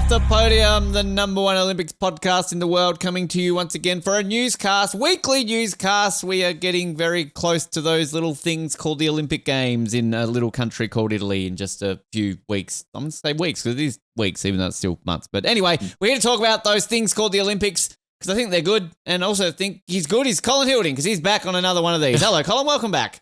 to Podium, the number one Olympics podcast in the world, coming to you once again for a newscast, weekly newscast. We are getting very close to those little things called the Olympic Games in a little country called Italy in just a few weeks. I'm going to say weeks because it is weeks, even though it's still months. But anyway, we're here to talk about those things called the Olympics because I think they're good, and also think he's good. He's Colin Hilding because he's back on another one of these. Hello, Colin. Welcome back.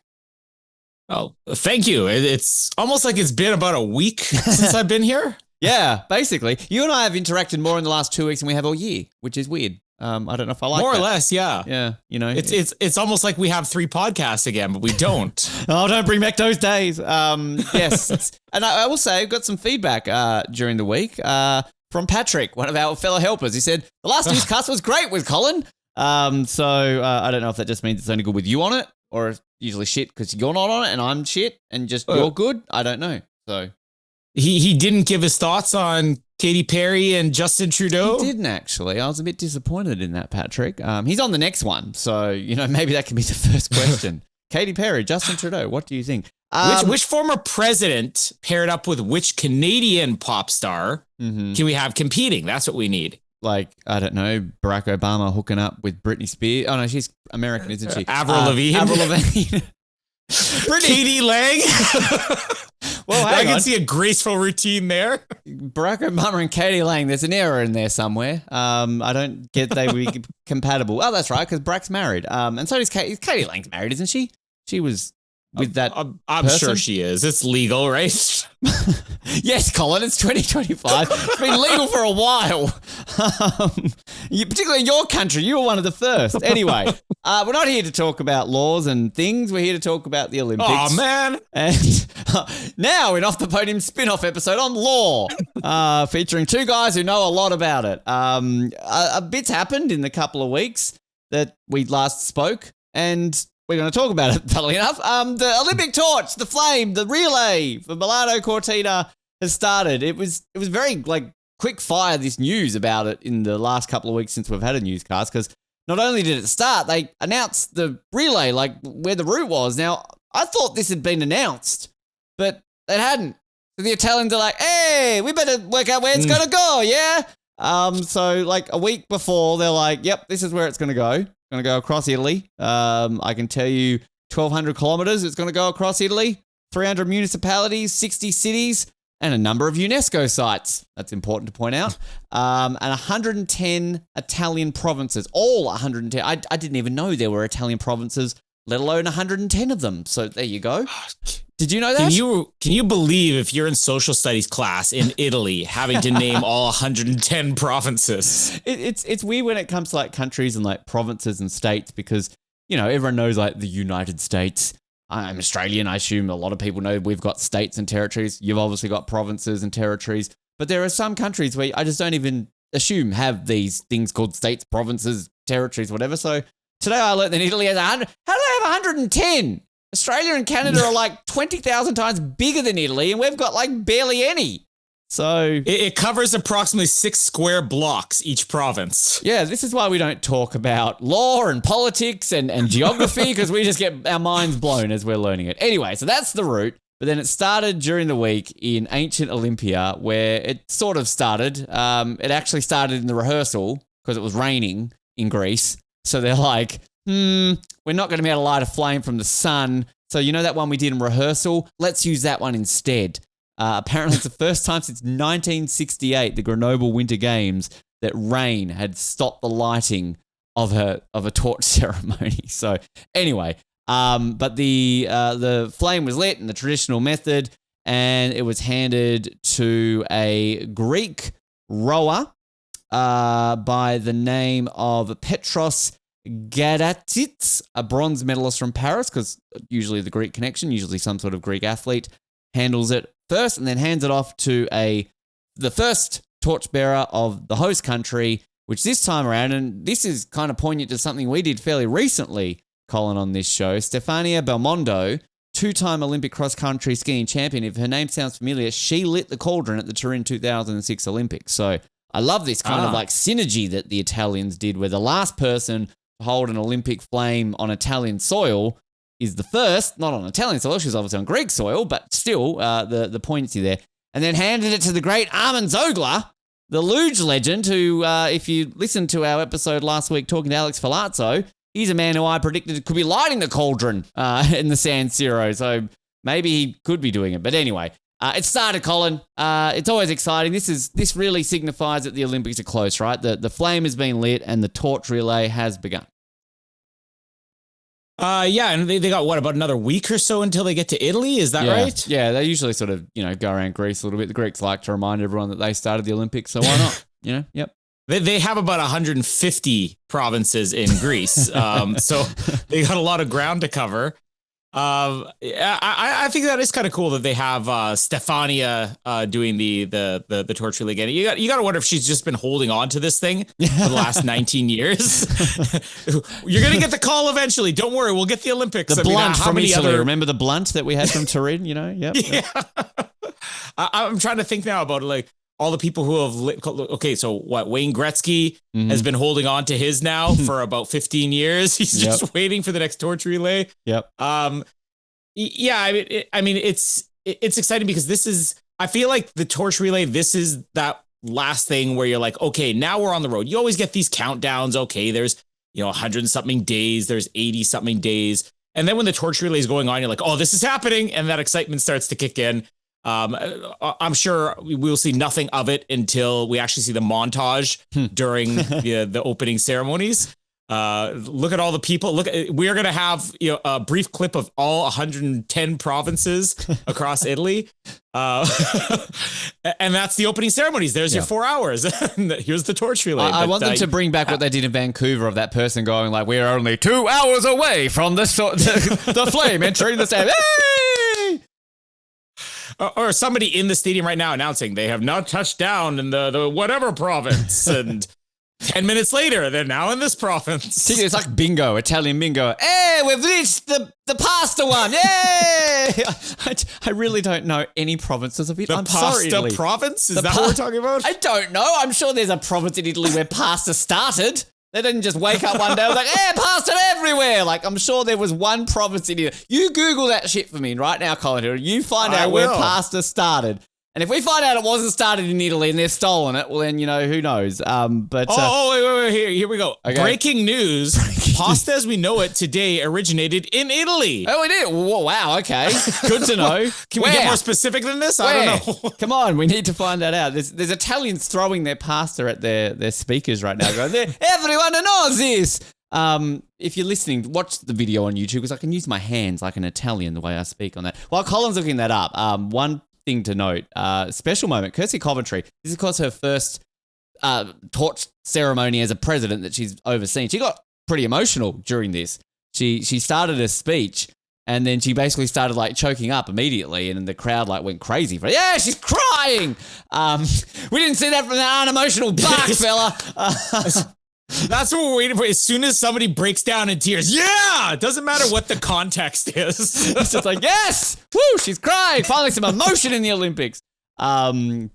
Oh, thank you. It's almost like it's been about a week since I've been here. Yeah, basically. You and I have interacted more in the last 2 weeks than we have all year, which is weird. I don't know if I like more that. or less, yeah. Yeah, you know. It's almost like we have 3 podcasts again, but we don't. Oh, don't bring back those days. Yes. And I will say, I've got some feedback during the week from Patrick, one of our fellow helpers. He said, the last newscast was great with Colin. So I don't know if that just means it's only good with you on it, or it's usually shit because you're not on it and I'm shit and just you're good. I don't know. So he didn't give his thoughts on Katy Perry and Justin Trudeau. He didn't actually. I was a bit disappointed in that, Patrick. He's on the next one, so maybe that can be the first question. Katy Perry, Justin Trudeau, what do you think? Which former president paired up with which Canadian pop star can we have competing? That's what we need. Like, I don't know, Barack Obama hooking up with Britney Spears. Oh, no, she's American, isn't she? Avril Lavigne. Avril Lavigne. Katie Lang. Well, I can see a graceful routine there. Barack Obama and Katie Lang, there's an error in there somewhere. I don't get they would be compatible. Oh, that's right, because Barack's married. And so is Katie. Katie Lang's married, isn't she? She was with that I'm sure she is. It's legal, right? Yes, Colin, it's 2025. It's been legal for a while. Particularly in your country, you were one of the first. Anyway, we're not here to talk about laws and things. We're here to talk about the Olympics. Oh, man. And now in Off the Podium spin-off episode on law, featuring 2 guys who know a lot about it. A bit's happened in the couple of weeks that we last spoke, and we're going to talk about it, funnily enough. The Olympic torch, the flame, the relay for Milano Cortina has started. It was very quick fire, this news about it in the last couple of weeks since we've had a newscast, because not only did it start, they announced the relay, where the route was. Now, I thought this had been announced, but it hadn't. So the Italians are like, hey, we better work out where it's going to go, yeah? So a week before, they're like, yep, this is where it's going to go. Going to go across Italy. I can tell you 1,200 kilometers it's going to go across Italy, 300 municipalities, 60 cities, and a number of UNESCO sites. That's important to point out. And 110 Italian provinces, all 110. I didn't even know there were Italian provinces, let alone 110 of them. So there you go. Did you know that? Can you believe if you're in social studies class in Italy having to name all 110 provinces? It's weird when it comes to countries and provinces and states because, everyone knows the United States. I'm Australian. I assume a lot of people know we've got states and territories. You've obviously got provinces and territories. But there are some countries where I just don't even assume have these things called states, provinces, territories, whatever. So today I learned that Italy has 100. How do they have 110? Australia and Canada are 20,000 times bigger than Italy, and we've got barely any. So it covers approximately 6 square blocks each province. Yeah, this is why we don't talk about law and politics and geography, because we just get our minds blown as we're learning it. Anyway, so that's the route. But then it started during the week in ancient Olympia, where it sort of started. It actually started in the rehearsal because it was raining in Greece. So they're like, we're not going to be able to light a flame from the sun. So you know that one we did in rehearsal? Let's use that one instead. Apparently it's the first time since 1968, the Grenoble Winter Games, that rain had stopped the lighting of a torch ceremony. So anyway, but the flame was lit in the traditional method, and it was handed to a Greek rower by the name of Petros Gadatis, a bronze medalist from Paris, because usually the Greek connection, usually some sort of Greek athlete, handles it first and then hands it off to the first torchbearer of the host country, which this time around, and this is kind of poignant to something we did fairly recently, Colin, on this show, Stefania Belmondo, 2-time Olympic cross-country skiing champion. If her name sounds familiar, she lit the cauldron at the Turin 2006 Olympics. So I love this kind of synergy that the Italians did, where the last person to hold an Olympic flame on Italian soil is the first, not on Italian soil, she's obviously on Greek soil, but still the poignancy there. And then handed it to the great Armin Zogler, the luge legend who, if you listened to our episode last week talking to Alex Falazzo, he's a man who I predicted could be lighting the cauldron in the San Siro. So maybe he could be doing it. But anyway, it started, Colin. It's always exciting. This really signifies that the Olympics are close, right? The flame has been lit and the torch relay has begun. Yeah, and they got, about another week or so until they get to Italy? Is that right? Yeah, they usually sort of, go around Greece a little bit. The Greeks like to remind everyone that they started the Olympics, so why not? Yep. They have about 150 provinces in Greece, so they got a lot of ground to cover. I think that is kind of cool that they have Stefania doing the torch relay again. You got to wonder if she's just been holding on to this thing for the last 19 years. You're gonna get the call eventually. Don't worry, we'll get the Olympics. The blunt from Italy. Remember the blunt that we had from Turin? Yep. Yeah. I'm trying to think now about like all the people who have okay, so what? Wayne Gretzky has been holding on to his now for about 15 years. He's just waiting for the next torch relay. Yep. Yeah. I mean, it's exciting because I feel like the torch relay. This is that last thing where you're like, okay, now we're on the road. You always get these countdowns. Okay, there's 100 and something days. There's 80 something days, and then when the torch relay is going on, you're like, oh, this is happening, and that excitement starts to kick in. I'm sure we'll see nothing of it until we actually see the montage during the opening ceremonies. Look at all the people. We are going to have a brief clip of all 110 provinces across Italy. And that's the opening ceremonies. There's your 4 hours. Here's the torch relay. I want them to bring back what they did in Vancouver of that person going like, we're only 2 hours away from the flame entering the stadium. Hey! Or somebody in the stadium right now announcing they have not touched down in the whatever province. And 10 minutes later, they're now in this province. It's like bingo, Italian bingo. Hey, we've reached the pasta one. Yay! I really don't know any provinces of it. I'm sorry, Italy. Province? Is that what we're talking about? I don't know. I'm sure there's a province in Italy where pasta started. They didn't just wake up one day and was like, hey, pasta everywhere. Like, I'm sure there was one province in Italy. You Google that shit for me right now, Colin. You find out where pasta started. And if we find out it wasn't started in Italy and they've stolen it, well, then, who knows? Wait. Here we go. Okay. Breaking news. Pasta as we know it today originated in Italy. Oh, it did? Wow, okay. Good to know. Can we get more specific than this? I don't know. Come on, we need to find that out. There's Italians throwing their pasta at their speakers right now going, everyone knows this. If you're listening, watch the video on YouTube because I can use my hands like an Italian the way I speak on that. While Colin's looking that up, one thing to note, special moment, Kirsty Coventry. This is, of course, her first torch ceremony as a president that she's overseen. She got pretty emotional during this. She started a speech and then she basically started like choking up immediately, and the crowd like went crazy for it. Yeah, she's crying. We didn't see that from that unemotional buck fella. That's what we're waiting for. As soon as somebody breaks down in tears, it doesn't matter what the context is. It's just like, yes, woo, she's crying. Finally, some emotion in the Olympics. So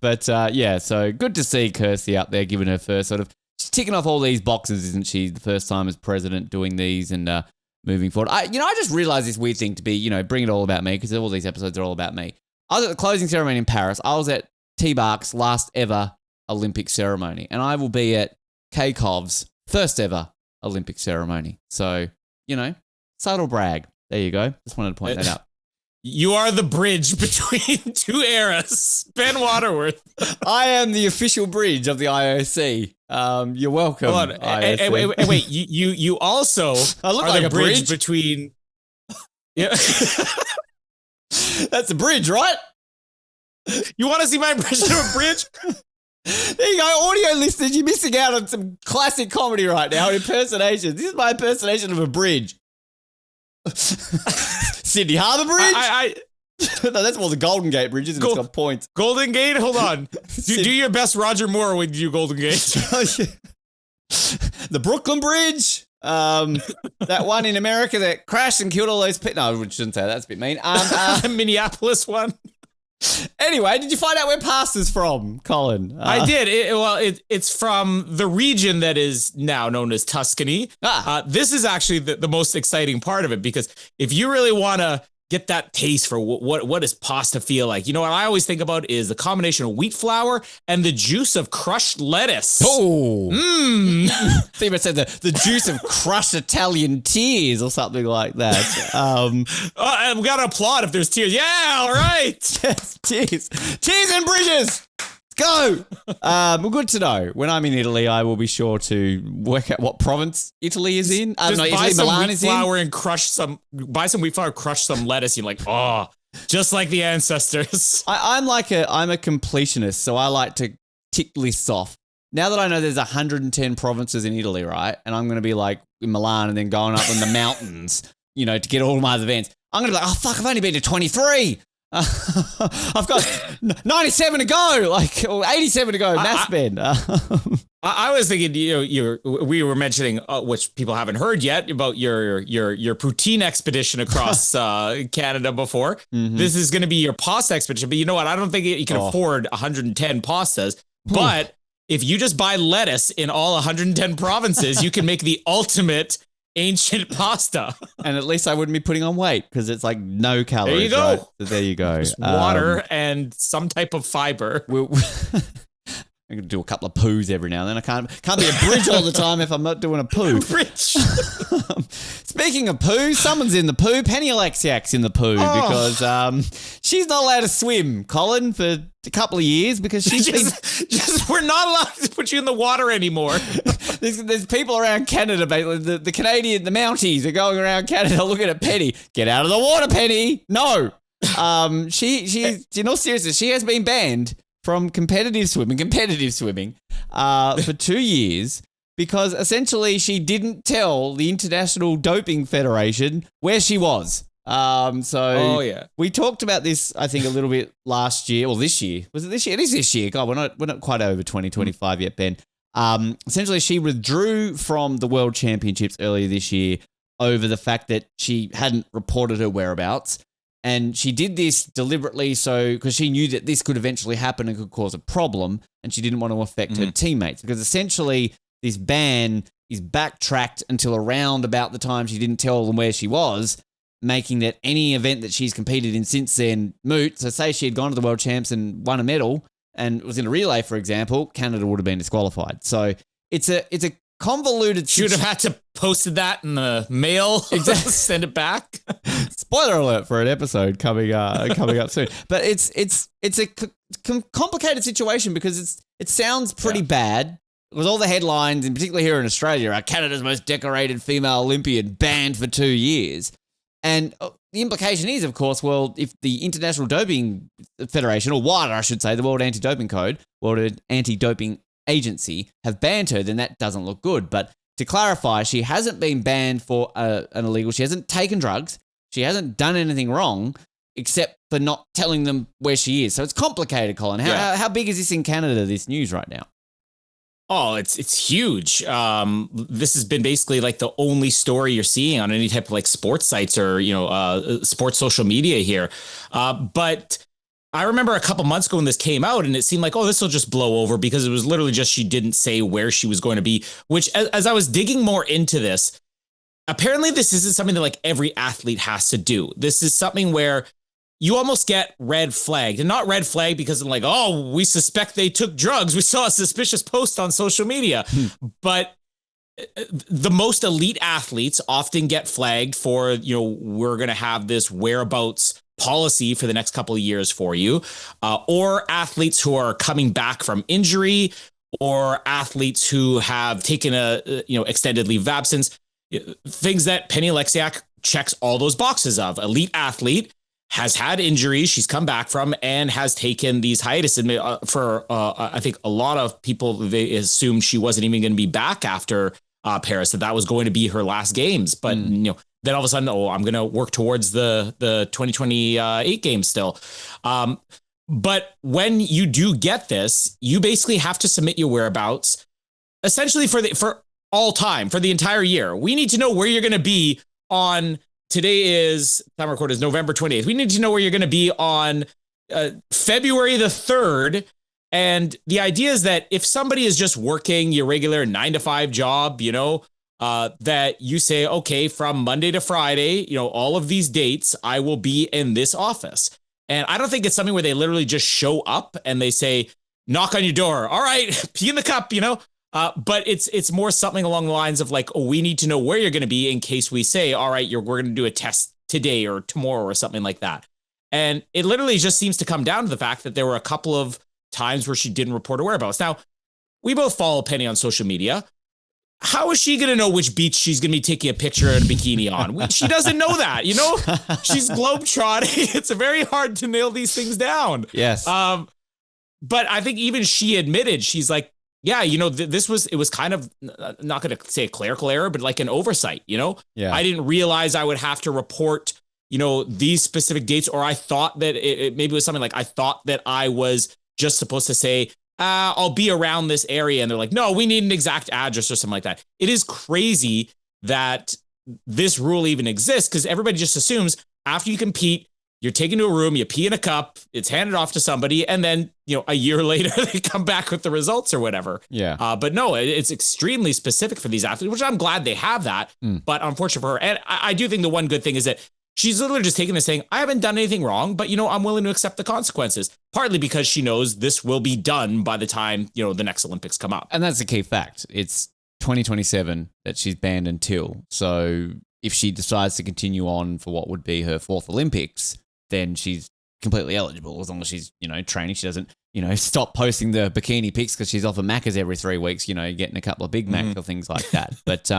good to see Kirsty up there giving her first sort of, she's ticking off all these boxes, isn't she? The first time as president doing these and moving forward. I just realized this weird thing to be, bring it all about me because all these episodes are all about me. I was at the closing ceremony in Paris. I was at T-Bark's last ever Olympic ceremony, and I will be at Kaykov's first ever Olympic ceremony. So, subtle brag. There you go. Just wanted to point that out. You are the bridge between two eras. Ben Waterworth. I am the official bridge of the IOC. You're welcome. Hold on. Wait. You also I look are like the a bridge between. Yeah. That's a bridge, right? You want to see my impression of a bridge? There you go, audio listeners. You're missing out on some classic comedy right now. Impersonations. This is my impersonation of a bridge. Sydney Harbour Bridge? No, that's more the Golden Gate Bridge, isn't it? It's got points. Golden Gate? Hold on. Do your best Roger Moore when you do Golden Gate. The Brooklyn Bridge. That one in America that crashed and killed all those people. No, I shouldn't say that. That's a bit mean. Minneapolis one. Anyway, did you find out where pasta's from, Colin? I did. It's from the region that is now known as Tuscany. This is actually the most exciting part of it, because if you really want to get that taste for what does pasta feel like. You know what I always think about is the combination of wheat flour and the juice of crushed lettuce. Oh, Thema said the juice of crushed Italian tears or something like that. We gotta applaud if there's tears. Yeah, all right. Yes, tears and bridges. Go. Well, good to know. When I'm in Italy, I will be sure to work out what province Italy is in. Just no, buy Italy, some Milan wheat is in. flour and buy some wheat flour, crush some lettuce. You're like, oh, just like the ancestors. I'm a completionist, so I like to tick lists off. Now that I know there's 110 provinces in Italy, right, and I'm going to be like in Milan and then going up in the mountains, you know, to get all my other events, I'm going to be like, oh, fuck, I've only been to 23. I've got 97 to go, or 87 to go, mass spend. I was thinking, we were mentioning, which people haven't heard yet, about your poutine expedition across Canada before. Mm-hmm. This is going to be your pasta expedition, but you know what? I don't think you can afford 110 pastas, but if you just buy lettuce in all 110 provinces, you can make the ultimate ancient pasta. And at least I wouldn't be putting on weight because it's like no calories. There you go. Right? So there you go. Just water and some type of fiber. I'm going to do a couple of poos every now and then. I can't be a bridge all the time if I'm not doing a poo. Bridge. Speaking of poo, someone's in the poo. Penny Alexiak's in the poo because she's not allowed to swim, Colin, for a couple of years because she's we're not allowed to put you in the water anymore. There's people around Canada, the Canadian, the Mounties are going around Canada looking at Penny. Get out of the water, Penny. No. She's in all seriousness, she has been banned from competitive swimming for 2 years because essentially she didn't tell the International Doping Federation where she was. We talked about this, I think, a little bit last year, or this year. Was it this year? It is this year. God, we're not quite over 2025 yet, Ben. Essentially, she withdrew from the World Championships earlier this year over the fact that she hadn't reported her whereabouts. And she did this deliberately because she knew that this could eventually happen and could cause a problem, and she didn't want to affect her teammates because essentially this ban is backtracked until around about the time she didn't tell them where she was, making that any event that she's competed in since then moot. So say she had gone to the World Champs and won a medal and was in a relay, for example, Canada would have been disqualified. So it's a convoluted. Should have had to posted that in the mail. Exactly. Send it back. Spoiler alert for an episode coming up soon. But it's a complicated situation because it sounds pretty bad. Because all the headlines, and particularly here in Australia, are Canada's most decorated female Olympian banned for 2 years. And the implication is, of course, well, if the International Doping Federation, or WADA, I should say, the World Anti-Doping Code, World Anti-Doping Agency, have banned her, then that doesn't look good. But to clarify, she hasn't been banned for an illegal. She hasn't taken drugs. She hasn't done anything wrong except for not telling them where she is. So it's complicated, Colin. How big is this in Canada, this news right now? Oh, it's huge. This has been basically like the only story you're seeing on any type of like sports sites or, sports social media here. But I remember a couple months ago when this came out and it seemed like, oh, this will just blow over because it was literally just she didn't say where she was going to be, which as I was digging more into this, apparently this isn't something that like every athlete has to do. This is something where you almost get red flagged, and not red flagged because I'm like, oh, we suspect they took drugs. We saw a suspicious post on social media. But the most elite athletes often get flagged for, we're going to have this whereabouts policy for the next couple of years for you, or athletes who are coming back from injury, or athletes who have taken a extended leave of absence, things that Penny Alexiak checks all those boxes of. Elite athlete, has had injuries she's come back from, and has taken these hiatus. For I think a lot of people, they assumed she wasn't even going to be back after Paris, that was going to be her last games. But then all of a sudden, I'm going to work towards the 2028 games still. But when you do get this, you basically have to submit your whereabouts essentially for all time, for the entire year. We need to know where you're going to be on. Today is, time record is November 28th. We need to know where you're going to be on February the 3rd. And the idea is that if somebody is just working your regular 9-to-5 job, that you say, okay, from Monday to Friday, all of these dates, I will be in this office. And I don't think it's something where they literally just show up and they say, knock on your door. All right, pee in the cup, But it's more something along the lines of like, oh, we need to know where you're going to be in case we say, all right, we're going to do a test today or tomorrow or something like that. And it literally just seems to come down to the fact that there were a couple of times where she didn't report her whereabouts. Now, we both follow Penny on social media. How is she going to know which beach she's going to be taking a picture in a bikini on? She doesn't know that, She's globetrotting. It's very hard to nail these things down. Yes. But I think even she admitted, she's like, yeah, it was kind of, not going to say a clerical error, but like an oversight, Yeah. I didn't realize I would have to report, these specific dates, or I thought that it maybe was something like, I thought that I was just supposed to say, I'll be around this area. And they're like, no, we need an exact address or something like that. It is crazy that this rule even exists because everybody just assumes after you compete, you're taken to a room, you pee in a cup, it's handed off to somebody, and then, a year later they come back with the results or whatever. Yeah. But no, it's extremely specific for these athletes, which I'm glad they have that. But unfortunately for her, and I do think the one good thing is that she's literally just taking this saying, I haven't done anything wrong, but, I'm willing to accept the consequences, partly because she knows this will be done by the time, the next Olympics come up. And that's the key fact. It's 2027 that she's banned until. So if she decides to continue on for what would be her fourth Olympics, then she's completely eligible as long as she's, training. She doesn't, stop posting the bikini pics because she's off of Macca's every 3 weeks, getting a couple of Big Mac or things like that. But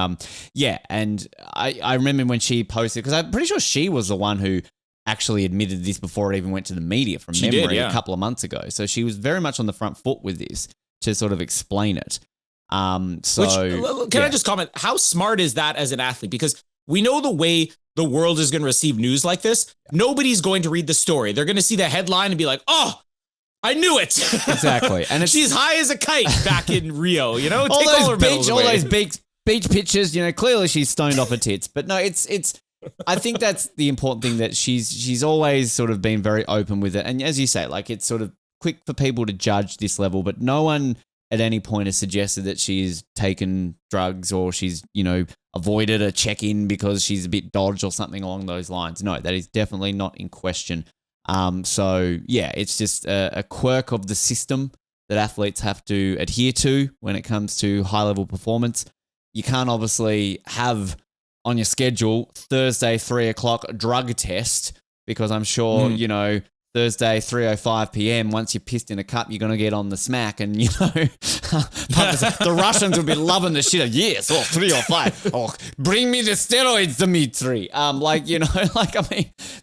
yeah, and I remember when she posted, because I'm pretty sure she was the one who actually admitted this before it even went to the media from memory a couple of months ago. So she was very much on the front foot with this to sort of explain it. Can I just comment, how smart is that as an athlete? Because we know the way the world is going to receive news like this. Nobody's going to read the story. They're going to see the headline and be like, oh, I knew it. Exactly. And she's high as a kite back in Rio, all those beach pictures, clearly she's stoned off her tits. But no, it's I think that's the important thing, that she's always sort of been very open with it. And as you say, like, it's sort of quick for people to judge this level, but no one at any point has suggested that she's taken drugs or she's, avoided a check-in because she's a bit dodged or something along those lines. No, that is definitely not in question. So yeah, it's just a quirk of the system that athletes have to adhere to when it comes to high-level performance. You can't obviously have on your schedule Thursday 3:00 drug test, because I'm sure Thursday 3:05 p.m. once you're pissed in a cup, you're gonna get on the smack, and the Russians will be loving the shit. Yes, 3:05. Oh, bring me the steroids, Dmitry.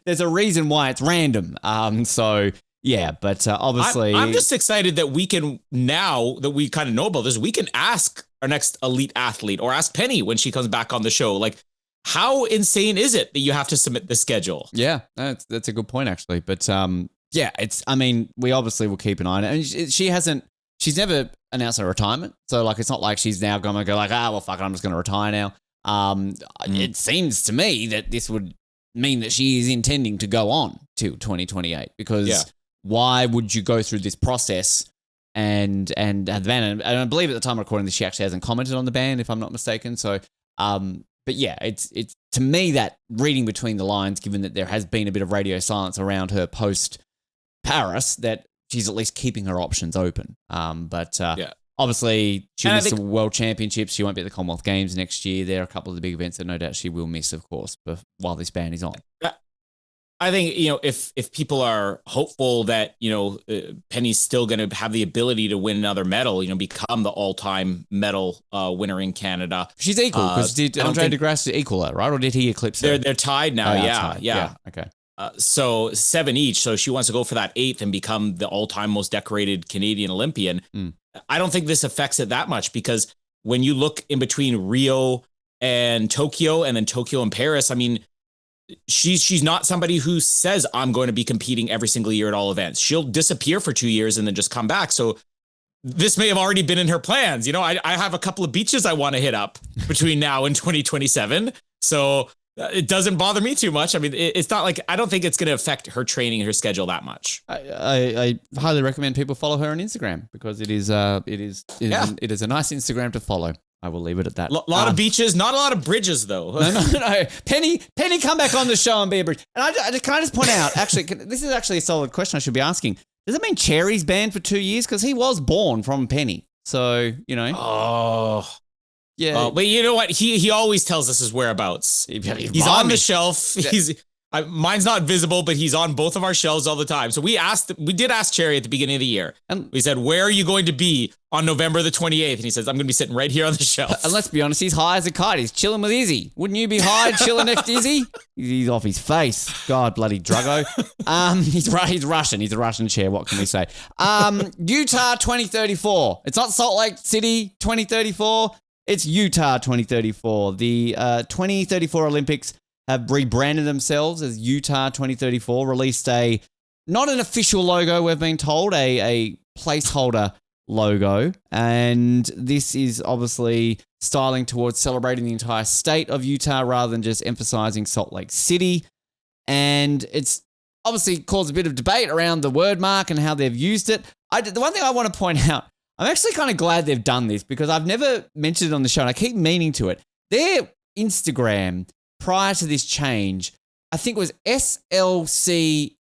There's a reason why it's random. So yeah, but obviously, I'm just excited that we can, now that we kind of know about this, we can ask our next elite athlete or ask Penny when she comes back on the show, like, how insane is it that you have to submit the schedule? Yeah, that's a good point, actually. But yeah, we obviously will keep an eye on it. And she's never announced her retirement. So, like, it's not like she's now going to go like, well, fuck it, I'm just going to retire now. It seems to me that this would mean that she is intending to go on till 2028, because why would you go through this process and have the ban? And I believe at the time of recording this, she actually hasn't commented on the ban, if I'm not mistaken. So, but yeah, it's to me that reading between the lines, given that there has been a bit of radio silence around her post Paris, that she's at least keeping her options open. Obviously she'll miss the World Championships. She won't be at the Commonwealth Games next year. There are a couple of the big events that no doubt she will miss, of course, while this ban is on. I think, if people are hopeful that, Penny's still going to have the ability to win another medal, become the all-time medal winner in Canada. She's equal, because did Andre DeGrasse equal her, right? Or did he eclipse her? They're tied now. Yeah. Okay. So 7 each. So she wants to go for that 8th and become the all-time most decorated Canadian Olympian. I don't think this affects it that much, because when you look in between Rio and Tokyo, and then Tokyo and Paris, she's not somebody who says, I'm going to be competing every single year at all events. She'll disappear for 2 years and then just come back. So this may have already been in her plans. I have a couple of beaches I want to hit up between now and 2027. So it doesn't bother me too much. It's not like, I don't think it's going to affect her training and her schedule that much. I highly recommend people follow her on Instagram, because it is a nice Instagram to follow. I will leave it at that. Lot of beaches, not a lot of bridges, though. No. Penny, come back on the show and be a bridge. And can I just point out, actually, this is actually a solid question I should be asking. Does it mean Cherry's banned for 2 years? Because he was born from Penny. So, you know. Oh. Yeah. But you know what? He always tells us his whereabouts. He's on the shelf. Mine's not visible, but he's on both of our shelves all the time. So we did ask Cherry at the beginning of the year. And we said, where are you going to be on November the 28th? And he says, I'm going to be sitting right here on the shelf. And let's be honest, he's high as a kite. He's chilling with Izzy. Wouldn't you be high chilling next to Izzy? He's off his face. God, bloody druggo. He's Russian. He's a Russian chair. What can we say? Utah 2034. It's not Salt Lake City 2034. It's Utah 2034. The 2034 Olympics have rebranded themselves as Utah 2034, released not an official logo, we've been told, a placeholder logo. And this is obviously styling towards celebrating the entire state of Utah rather than just emphasizing Salt Lake City. And it's obviously caused a bit of debate around the word mark and how they've used it. The one thing I want to point out, I'm actually kind of glad they've done this because I've never mentioned it on the show and I keep meaning to it. Their Instagram prior to this change, I think it was SLCUT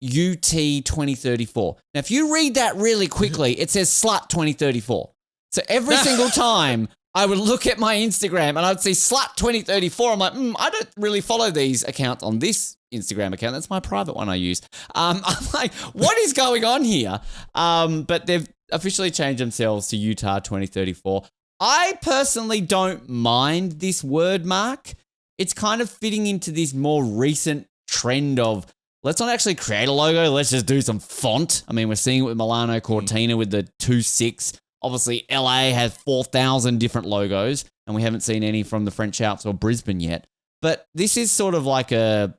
2034. Now, if you read that really quickly, it says Slut 2034. So every single time I would look at my Instagram and I'd see Slut 2034. I'm like, I don't really follow these accounts on this Instagram account. That's my private one I use. I'm like, what is going on here? But they've officially changed themselves to Utah 2034. I personally don't mind this word mark. It's kind of fitting into this more recent trend of let's not actually create a logo, let's just do some font. I mean, we're seeing it with Milano Cortina with the 2.6. Obviously, LA has 4,000 different logos, and we haven't seen any from the French Alps or Brisbane yet. But this is sort of like a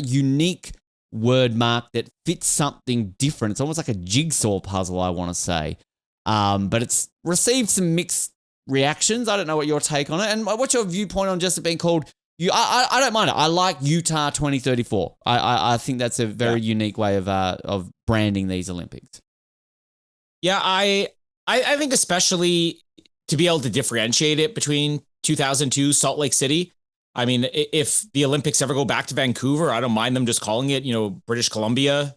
unique word mark that fits something different. It's almost like a jigsaw puzzle, I want to say. But it's received some mixed reactions. I don't know what your take on it. And what's your viewpoint on just it being called I don't mind it. I like Utah 2034. I think that's a very unique way of branding these Olympics. Yeah, I think especially to be able to differentiate it between 2002 Salt Lake City. I mean, if the Olympics ever go back to Vancouver, I don't mind them just calling it, British Columbia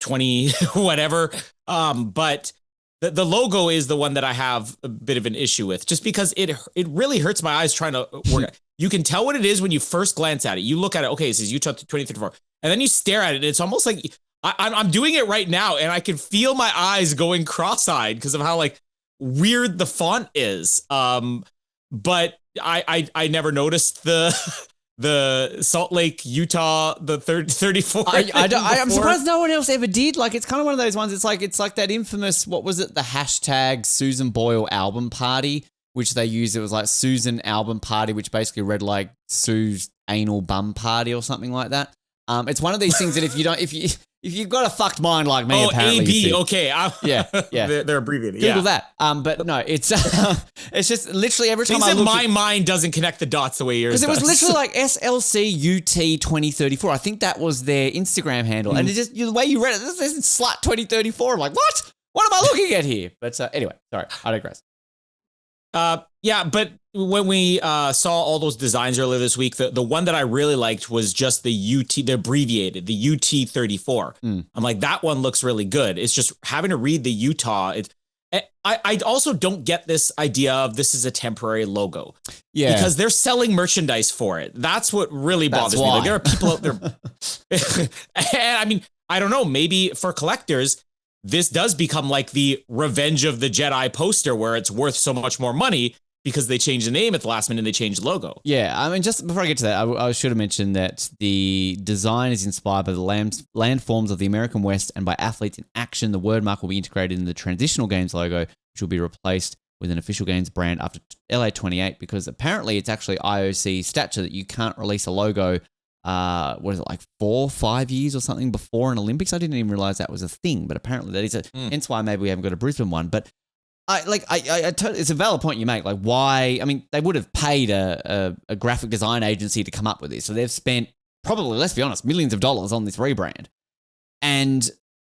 20 whatever. But the logo is the one that I have a bit of an issue with, just because it really hurts my eyes trying to work. You can tell what it is when you first glance at it. You look at it, okay, it says Utah 2034, and then you stare at it, and it's almost like I'm doing it right now, and I can feel my eyes going cross-eyed because of how like weird the font is. But I never noticed the Salt Lake, Utah, the 34. I'm surprised no one else ever did. Like, it's kind of one of those ones. It's like that infamous, what was it? The hashtag Susan Boyle album party, which they used. It was like Susan album party, which basically read like Sue's anal bum party or something like that. It's one of these things that if you've got a fucked mind like me, apparently. AB, okay. Yeah. They're abbreviated. Google that. But no, it's just literally every time my mind doesn't connect the dots the way yours does. Because it was literally like SLCUT 2034. I think that was their Instagram handle. And it just, the way you read it, this is Slut 2034. I'm like, what? What am I looking at here? But anyway, sorry, I digress. Yeah, but when we saw all those designs earlier this week, the one that I really liked was just the UT, the abbreviated, the UT 34. I'm like, that one looks really good. It's just having to read the Utah. I also don't get this idea of this is a temporary logo. Yeah. Because they're selling merchandise for it. That's what really bothers me. Like, there are people out there. And I mean, I don't know, maybe for collectors, this does become like the Revenge of the Jedi poster where it's worth so much more money because they changed the name at the last minute and they changed the logo. Yeah, I mean, just before I get to that, I should have mentioned that the design is inspired by the landforms of the American West and by athletes in action. The word mark will be integrated in the transitional games logo, which will be replaced with an official games brand after LA 28, because apparently it's actually IOC statute that you can't release a logo what is it, like 4 or 5 years or something before an Olympics? I didn't even realize that was a thing, but apparently that is hence why maybe we haven't got a Brisbane one. But it's a valid point you make. Like, why? I mean, they would have paid a graphic design agency to come up with this, so they've spent probably, let's be honest, millions of dollars on this rebrand, and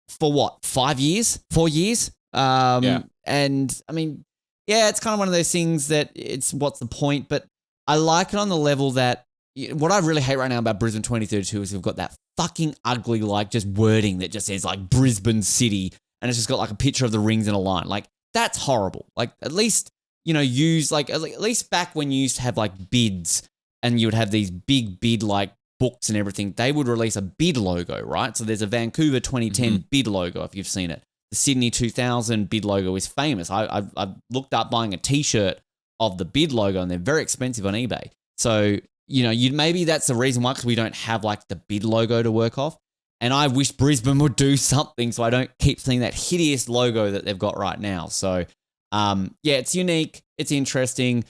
for what, 5 years, 4 years? And I mean, yeah, it's kind of one of those things that it's what's the point? But I like it on the level that what I really hate right now about Brisbane 2032 is we've got that fucking ugly, like, just wording that just says, like, Brisbane City, and it's just got, like, a picture of the rings in a line. Like, that's horrible. Like, at least, use, like, at least back when you used to have, like, bids and you would have these big bid, like, books and everything, they would release a bid logo, right? So there's a Vancouver 2010 bid logo, if you've seen it. The Sydney 2000 bid logo is famous. I've looked up buying a T-shirt of the bid logo, and they're very expensive on eBay. So, maybe that's the reason why, because we don't have, like, the bid logo to work off. And I wish Brisbane would do something so I don't keep seeing that hideous logo that they've got right now. So, yeah, it's unique. It's interesting.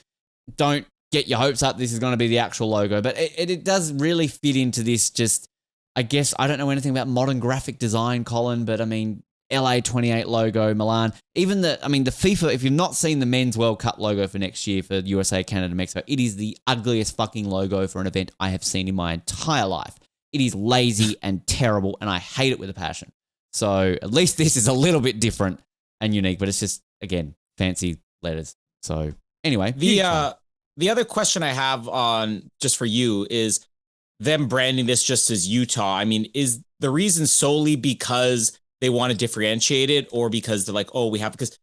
Don't get your hopes up this is going to be the actual logo. But it does really fit into this just, I guess, I don't know anything about modern graphic design, Colin, but I mean, LA 28 logo, Milan, even the FIFA, if you've not seen the Men's World Cup logo for next year for USA, Canada, Mexico, it is the ugliest fucking logo for an event I have seen in my entire life. It is lazy and terrible, and I hate it with a passion. So at least this is a little bit different and unique, but it's just, again, fancy letters. So anyway. The other question I have on just for you is them branding this just as Utah. I mean, is the reason solely because they want to differentiate it, or because they're like, oh, because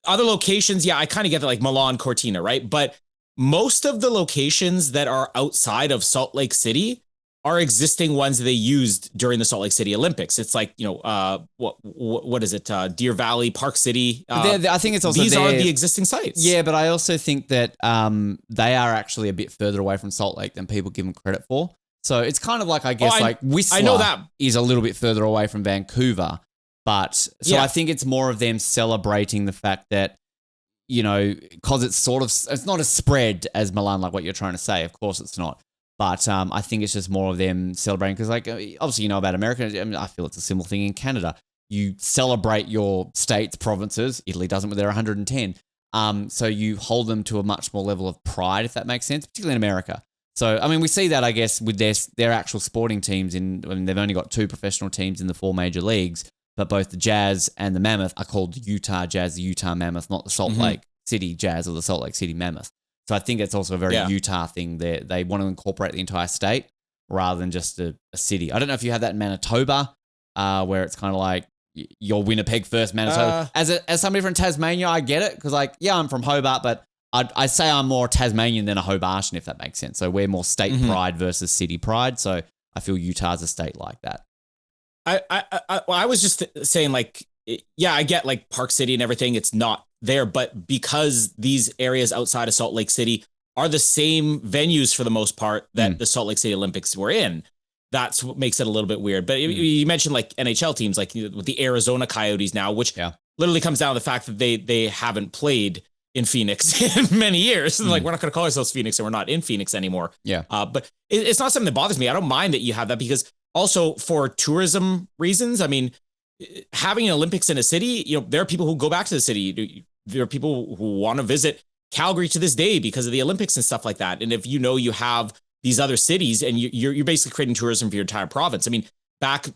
other locations, yeah, I kind of get that, like Milano Cortina, right? But most of the locations that are outside of Salt Lake City are existing ones that they used during the Salt Lake City Olympics. It's like, what is it? Deer Valley, Park City. I think it's also these are the existing sites. Yeah, but I also think that they are actually a bit further away from Salt Lake than people give them credit for. So it's kind of like, I guess, like Whistler, I know that is a little bit further away from Vancouver. But so I think it's more of them celebrating the fact that, because it's not as spread as Milan, like what you're trying to say. Of course it's not. But I think it's just more of them celebrating because, like, obviously about America. I mean, I feel it's a similar thing in Canada. You celebrate your states, provinces. Italy doesn't with their 110. So you hold them to a much more level of pride, if that makes sense, particularly in America. So, I mean, we see that, I guess, with their actual sporting teams. They've only got 2 professional teams in the 4 major leagues. But both the Jazz and the Mammoth are called the Utah Jazz, the Utah Mammoth, not the Salt Lake City Jazz or the Salt Lake City Mammoth. So I think it's also a very Utah thing. They want to incorporate the entire state rather than just a city. I don't know if you have that in Manitoba, where it's kind of like your Winnipeg first, Manitoba. As somebody from Tasmania, I get it because, like, yeah, I'm from Hobart, but I say I'm more Tasmanian than a Hobartian, if that makes sense. So we're more state pride versus city pride. So I feel Utah's a state like that. I was just saying, like, yeah, I get like Park City and everything. It's not there, but because these areas outside of Salt Lake City are the same venues for the most part that the Salt Lake City Olympics were in, that's what makes it a little bit weird. But you mentioned like NHL teams, like with the Arizona Coyotes now, which literally comes down to the fact that they haven't played in Phoenix in many years. And like, we're not going to call ourselves Phoenix and we're not in Phoenix anymore. Yeah. But it's not something that bothers me. I don't mind that you have that because also for tourism reasons, I mean, having an Olympics in a city, there are people who go back to the city. There are people who want to visit Calgary to this day because of the Olympics and stuff like that. And if you have these other cities and you're basically creating tourism for your entire province. I mean,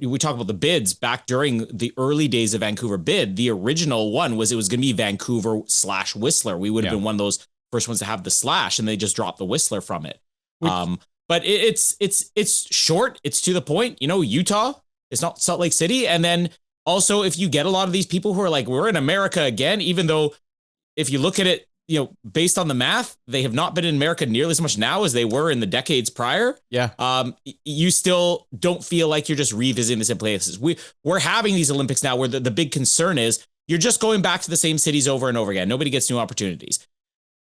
we talk about the bids back during the early days of Vancouver bid. The original one was it was going to be Vancouver/Whistler. We would have been one of those first ones to have the slash, and they just dropped the Whistler from it. But it's short. It's to the point. Utah. It's not Salt Lake City. And then also, if you get a lot of these people who are like, we're in America again, even though if you look at it, based on the math, they have not been in America nearly as much now as they were in the decades prior. Yeah. You still don't feel like you're just revisiting the same places. We're having these Olympics now where the big concern is you're just going back to the same cities over and over again. Nobody gets new opportunities.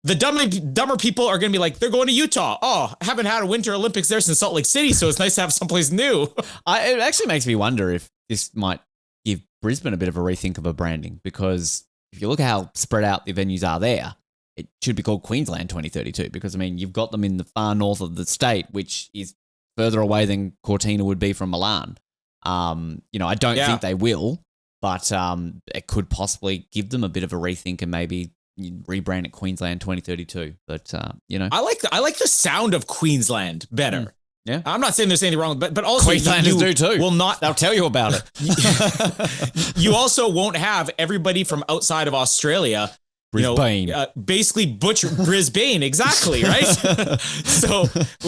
The dumber people are going to be like, they're going to Utah. Oh, I haven't had a Winter Olympics there since Salt Lake City, so it's nice to have someplace new. It actually makes me wonder if this might give Brisbane a bit of a rethink of a branding, because if you look at how spread out the venues are there, it should be called Queensland 2032 because, I mean, you've got them in the far north of the state, which is further away than Cortina would be from Milan. I don't think they will, but it could possibly give them a bit of a rethink and maybe rebrand it Queensland 2032. But, I like the sound of Queensland better. Yeah. I'm not saying there's anything wrong, but also Queenslanders do too. Will not. They'll tell you about it. You also won't have everybody from outside of Australia Brisbane. Basically butcher Brisbane, exactly, right? So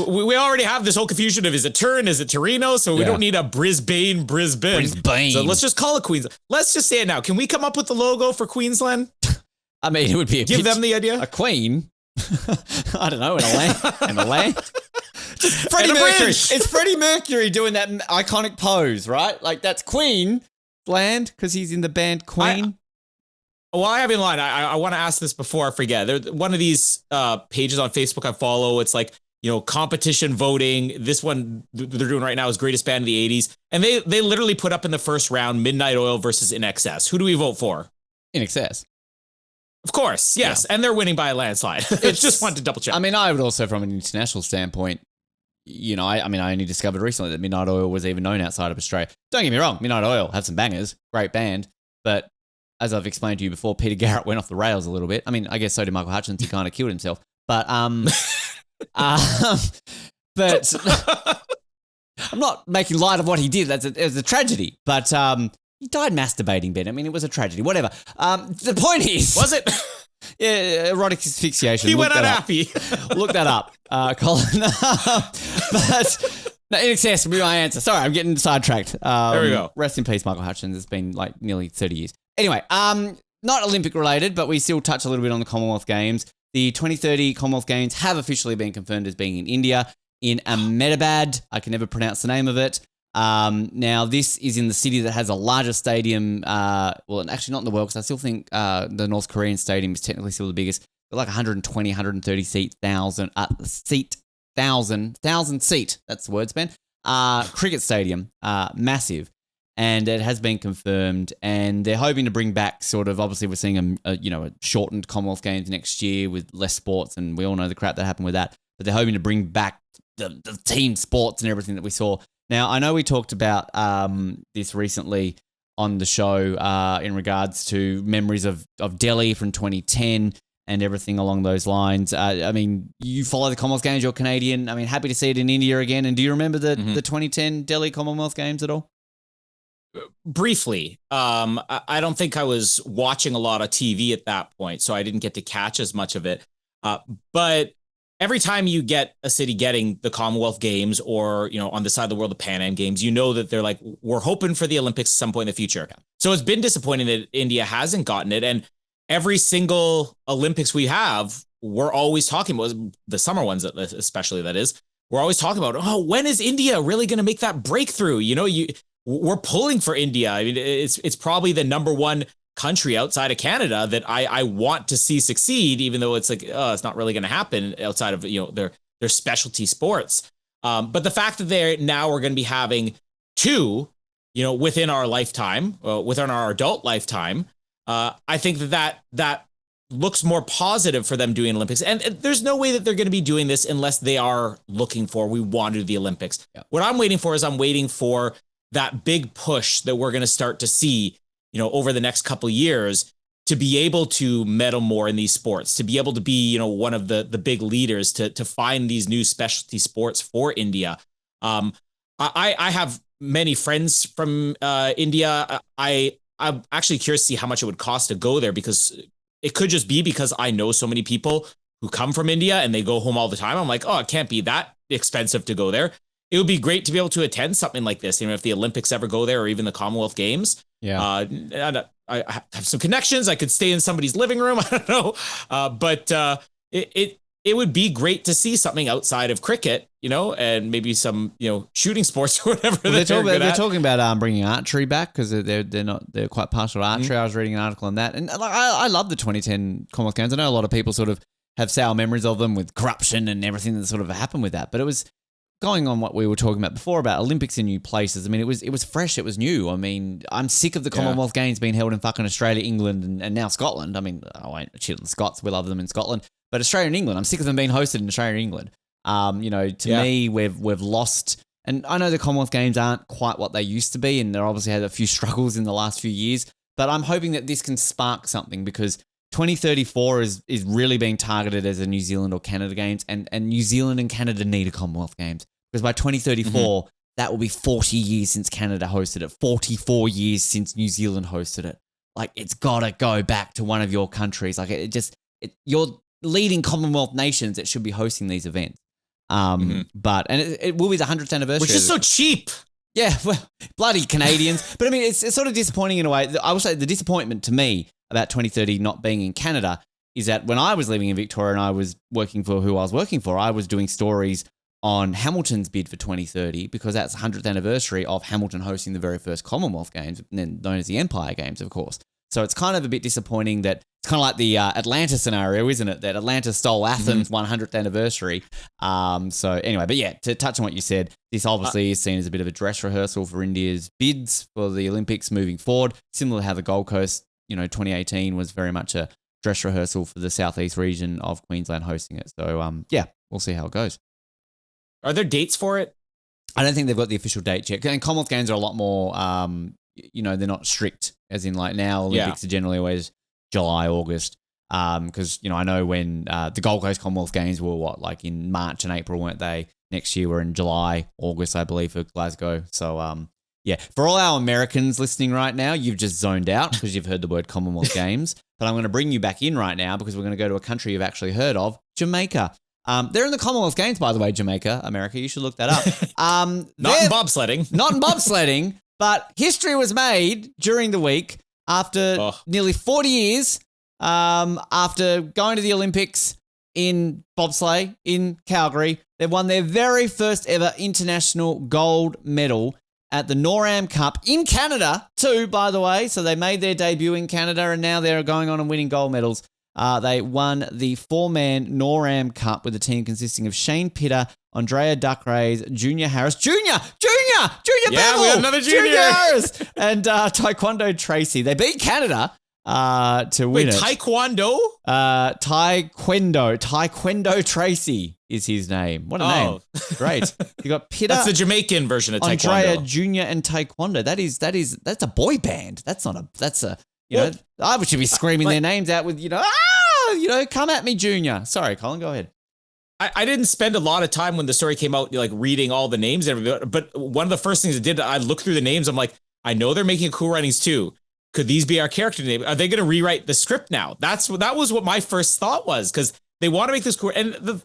we already have this whole confusion of, is it Turin, is it Torino? So we don't need a Brisbane. So let's just call it Queensland. Let's just say it now. Can we come up with the logo for Queensland? I mean, it would be give them the idea. A queen. I don't know, in a land. Just Freddie Mercury. It's Freddie Mercury doing that iconic pose, right? Like that's Queen land because he's in the band Queen. I have in line. I want to ask this before I forget. There's one of these pages on Facebook I follow. It's like, competition voting. This one they're doing right now is greatest band of the 80s. And they literally put up in the first round Midnight Oil versus In Excess. Who do we vote for? In Excess. Of course, yes. Yeah. And they're winning by a landslide. Just wanted to double check. I mean, I would also, from an international standpoint, I only discovered recently that Midnight Oil was even known outside of Australia. Don't get me wrong, Midnight Oil have some bangers, great band, but as I've explained to you before, Peter Garrett went off the rails a little bit. I mean, I guess so did Michael Hutchence. He kind of killed himself. But but I'm not making light of what he did. It was a tragedy. But he died masturbating, Ben. I mean, it was a tragedy. Whatever. The point is... Was it? Yeah, erotic asphyxiation. He went out happy. Look that up, Colin. But... No, In Excess will be my answer. Sorry, I'm getting sidetracked. There we go. Rest in peace, Michael Hutchence. It's been like nearly 30 years. Anyway, not Olympic related, but we still touch a little bit on the Commonwealth Games. The 2030 Commonwealth Games have officially been confirmed as being in India, in Ahmedabad. I can never pronounce the name of it. Now, this is in the city that has a larger stadium. Well, actually not in the world, because I still think the North Korean stadium is technically still the biggest. But like 120, 130 seat, thousand seat. That's the word, Ben. Cricket stadium, massive. And it has been confirmed, and they're hoping to bring back sort of, obviously we're seeing a shortened Commonwealth Games next year with less sports, and we all know the crap that happened with that, but they're hoping to bring back the team sports and everything that we saw. Now, I know we talked about this recently on the show in regards to memories of Delhi from 2010 and everything along those lines. I mean, you follow the Commonwealth Games, you're Canadian. I mean, happy to see it in India again. And do you remember the 2010 Delhi Commonwealth Games at all? Briefly. I don't think I was watching a lot of TV at that point, so I didn't get to catch as much of it. But every time you get a city getting the Commonwealth Games or, on the side of the world, the Pan Am Games, that they're like, we're hoping for the Olympics at some point in the future. Yeah. So it's been disappointing that India hasn't gotten it. And every single Olympics we have, we're always talking about, the summer ones especially, that is, we're always talking about, when is India really going to make that breakthrough? We're pulling for India. I mean, it's probably the number one country outside of Canada that I want to see succeed, even though it's like, it's not really going to happen outside of, their specialty sports. But the fact that we're going to be having two, within our lifetime, within our adult lifetime, I think that looks more positive for them doing Olympics. And there's no way that they're going to be doing this unless they are looking for, we want to do the Olympics. Yeah. What I'm waiting for that big push that we're going to start to see, over the next couple of years, to be able to medal more in these sports, to be able to be, one of the big leaders, to find these new specialty sports for India. I have many friends from India. I'm actually curious to see how much it would cost to go there, because it could just be because I know so many people who come from India and they go home all the time. I'm like, it can't be that expensive to go there. It would be great to be able to attend something like this, if the Olympics ever go there, or even the Commonwealth Games. Yeah. I have some connections. I could stay in somebody's living room. I don't know. But it would be great to see something outside of cricket, and maybe some, shooting sports or whatever. Well, they're talking about bringing archery back, because they're quite partial to archery. I was reading an article on that, and I love the 2010 Commonwealth Games. I know a lot of people sort of have sour memories of them with corruption and everything that sort of happened with that, but it was going on what we were talking about before about Olympics in new places. I mean, it was fresh. It was new. I mean, I'm sick of the Commonwealth Games being held in fucking Australia, England, and now Scotland. I mean, I won't shit on the Scots. We love them in Scotland. But Australia and England, I'm sick of them being hosted in Australia and England. To me, we've lost. And I know the Commonwealth Games aren't quite what they used to be, and they're obviously had a few struggles in the last few years. But I'm hoping that this can spark something, because 2034 is really being targeted as a New Zealand or Canada Games, and New Zealand and Canada need a Commonwealth Games, because by 2034, that will be 40 years since Canada hosted it, 44 years since New Zealand hosted it. like it's got to go back to one of your countries. Like you're leading Commonwealth nations that should be hosting these events. But it will be the 100th anniversary. Which is so cheap. Yeah, well, bloody Canadians. But I mean, it's sort of disappointing in a way. I would say the disappointment to me about 2030 not being in Canada is that when I was living in Victoria and I was working for who I was working for, I was doing stories on Hamilton's bid for 2030 because that's the 100th anniversary of Hamilton hosting the very first Commonwealth Games, then known as the Empire Games, of course. So it's kind of a bit disappointing that it's kind of like the Atlanta scenario, isn't it? That Atlanta stole Athens' 100th anniversary. So anyway, but yeah, to touch on what you said, this obviously is seen as a bit of a dress rehearsal for India's bids for the Olympics moving forward, similar to how the Gold Coast, 2018 was very much a dress rehearsal for the southeast region of Queensland hosting it. So yeah, we'll see how it goes. Are there dates for it? I don't think they've got the official date yet. And Commonwealth Games are a lot more, they're not strict, as in like now Olympics are generally always July, August. Because, I know when the Gold Coast Commonwealth Games were like in March and April, weren't they? Next year we're in July, August, I believe, for Glasgow. So, for all our Americans listening right now, you've just zoned out because you've heard the word Commonwealth Games. But I'm going to bring you back in right now because we're going to go to a country you've actually heard of, Jamaica. They're in the Commonwealth Games, by the way, Jamaica, America. You should look that up. Not in bobsledding. Not in bobsledding, but history was made during the week after nearly 40 years after going to the Olympics in bobsleigh in Calgary. They won their very first ever international gold medal at the NORAM Cup in Canada too, by the way. So they made their debut in Canada and now they're going on and winning gold medals. They won the 4-man NORAM Cup with a team consisting of Shane Pitter, Andrea Duckrays, Junior Harris, Junior Bevel, we have another Junior Harris, and Taekwondo Tracy. They beat Canada to win it. Taekwondo? Taekwondo Tracy is his name. What a name! Great. You got Pitter. That's the Jamaican version of Taekwondo. Andrea Junior and Taekwondo. That's a boy band. That's a. I should be screaming their names out with, come at me, Junior. Sorry, Colin, go ahead. I didn't spend a lot of time when the story came out, like reading all the names and everything. But one of the first things I did, I looked through the names. I'm like, I know they're making Cool Runnings 2. Could these be our character name? Are they going to rewrite the script now? That was what my first thought was, because they want to make this cool. And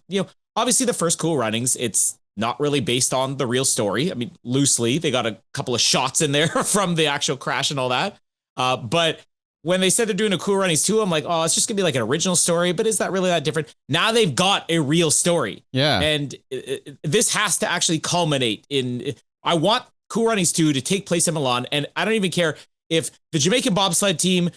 obviously the first Cool Runnings, it's not really based on the real story. I mean, loosely, they got a couple of shots in there from the actual crash and all that. But when they said they're doing a Cool Runnings 2, I'm like, it's just going to be like an original story, but is that really that different? Now they've got a real story. Yeah. And this has to actually culminate in, I want Cool Runnings 2 to take place in Milan, and I don't even care if the Jamaican bobsled team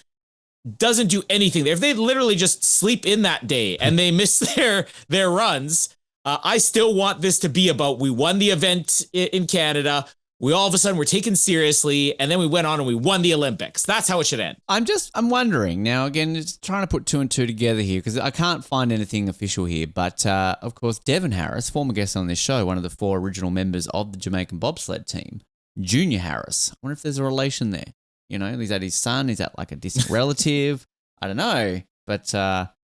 doesn't do anything there. If they literally just sleep in that day and they miss their runs, I still want this to be about, we won the event in Canada, we all of a sudden were taken seriously, and then we went on and we won the Olympics. That's how it should end. I'm wondering now, again, just trying to put two and two together here because I can't find anything official here. But of course, Devon Harris, former guest on this show, one of the 4 original members of the Jamaican bobsled team, Junior Harris. I wonder if there's a relation there. Is that his son? Is that like a distant relative? I don't know. But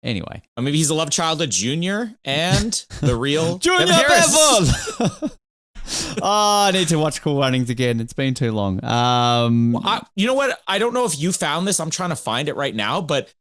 anyway. Or maybe he's a love child of Junior and the real Junior Bevel. I need to watch Cool Runnings again. It's been too long. You know what? I don't know if you found this. I'm trying to find it right now. But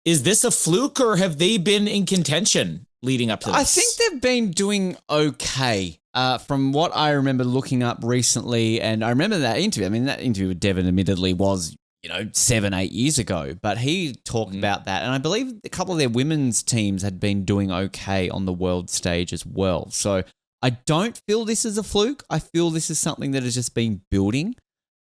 is this a fluke, or have they been in contention leading up to this? I think they've been doing okay. From what I remember looking up recently, and I remember that interview. I mean, that interview with Devon admittedly was, 7-8 years ago, but he talked about that. And I believe a couple of their women's teams had been doing okay on the world stage as well. So I don't feel this is a fluke. I feel this is something that has just been building.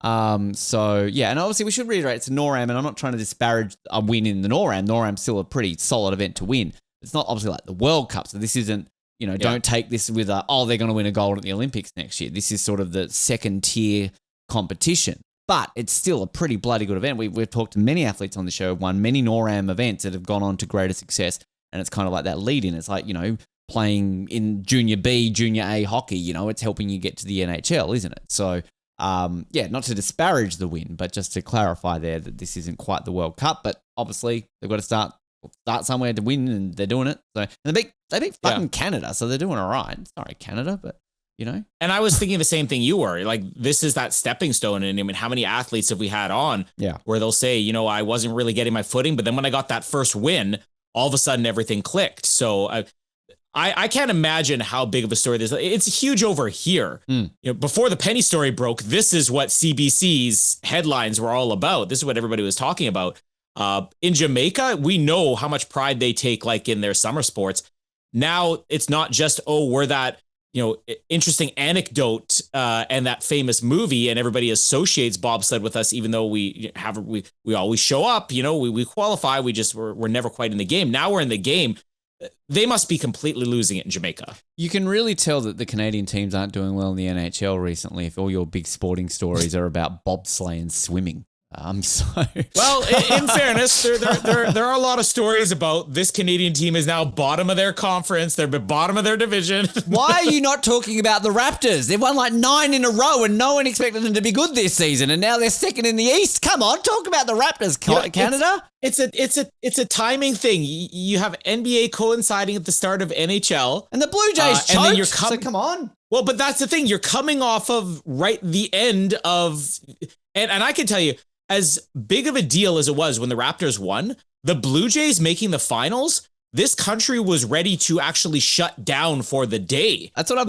So yeah, and obviously we should reiterate it's a NORAM, and I'm not trying to disparage a win in the NORAM. NORAM's still a pretty solid event to win. It's not obviously like the World Cup, so this isn't, don't take this with they're going to win a gold at the Olympics next year. This is sort of the second tier competition, but it's still a pretty bloody good event. We've talked to many athletes on the show, won many NORAM events that have gone on to greater success, and it's kind of like that lead in. It's like, playing in Junior B, Junior A hockey, it's helping you get to the NHL, isn't it? So, not to disparage the win, but just to clarify there that this isn't quite the World Cup, but obviously they've got to start somewhere to win, and they're doing it. So, and they beat fucking Canada, so they're doing all right. Sorry, Canada, but you know? And I was thinking the same thing you were. Like, this is that stepping stone. And I mean, how many athletes have we had on where they'll say, you know, I wasn't really getting my footing, but then when I got that first win, all of a sudden everything clicked. So I can't imagine how big of a story this is. It's huge over here. You know, before the Penny story broke, this is what CBC's headlines were all about. This is what everybody was talking about. In Jamaica, we know how much pride they take, like, in their summer sports. Now it's not just, we're that, you know, interesting anecdote and that famous movie, and everybody associates bobsled with us, even though we always show up, you know, we qualify. We're never quite in the game. Now we're in the game. They must be completely losing it in Jamaica. You can really tell that the Canadian teams aren't doing well in the NHL recently if all your big sporting stories are about bobsleigh and swimming. Well, in fairness, there are a lot of stories about this Canadian team is now bottom of their conference. They're bottom of their division. Why are you not talking about the Raptors? They've won like 9 in a row and no one expected them to be good this season. And now they're second in the East. Come on, talk about the Raptors, Canada. It's a timing thing. You have NBA coinciding at the start of NHL. And the Blue Jays choked, and then so come on. Well, but that's the thing. You're coming off of right the end of, and I can tell you, as big of a deal as it was when the Raptors won, the Blue Jays making the finals, this country was ready to actually shut down for the day. That's what I've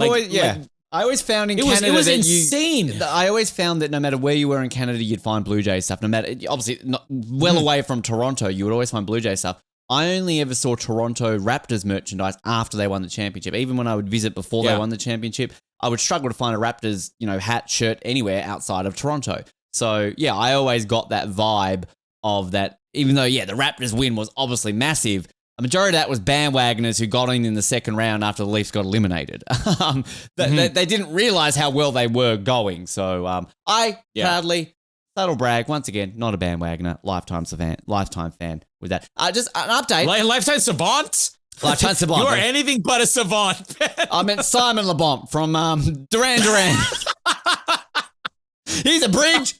I always found in Canada it was that insane. I always found that no matter where you were in Canada, you'd find Blue Jays stuff. No matter, obviously, not well away from Toronto, you would always find Blue Jays stuff. I only ever saw Toronto Raptors merchandise after they won the championship. Even when I would visit before they won the championship, I would struggle to find a Raptors, you know, hat, shirt anywhere outside of Toronto. So, yeah, I always got that vibe of that, even though, the Raptors win was obviously massive. A majority of that was bandwagoners who got in the second round after the Leafs got eliminated. They didn't realize how well they were going. So I proudly, subtle brag, once again, not a bandwagoner, lifetime fan with that. Just an update. Lifetime savant? Lifetime savant. You are anything but a savant. I meant Simon LeBomp from Duran Duran. He's a bridge.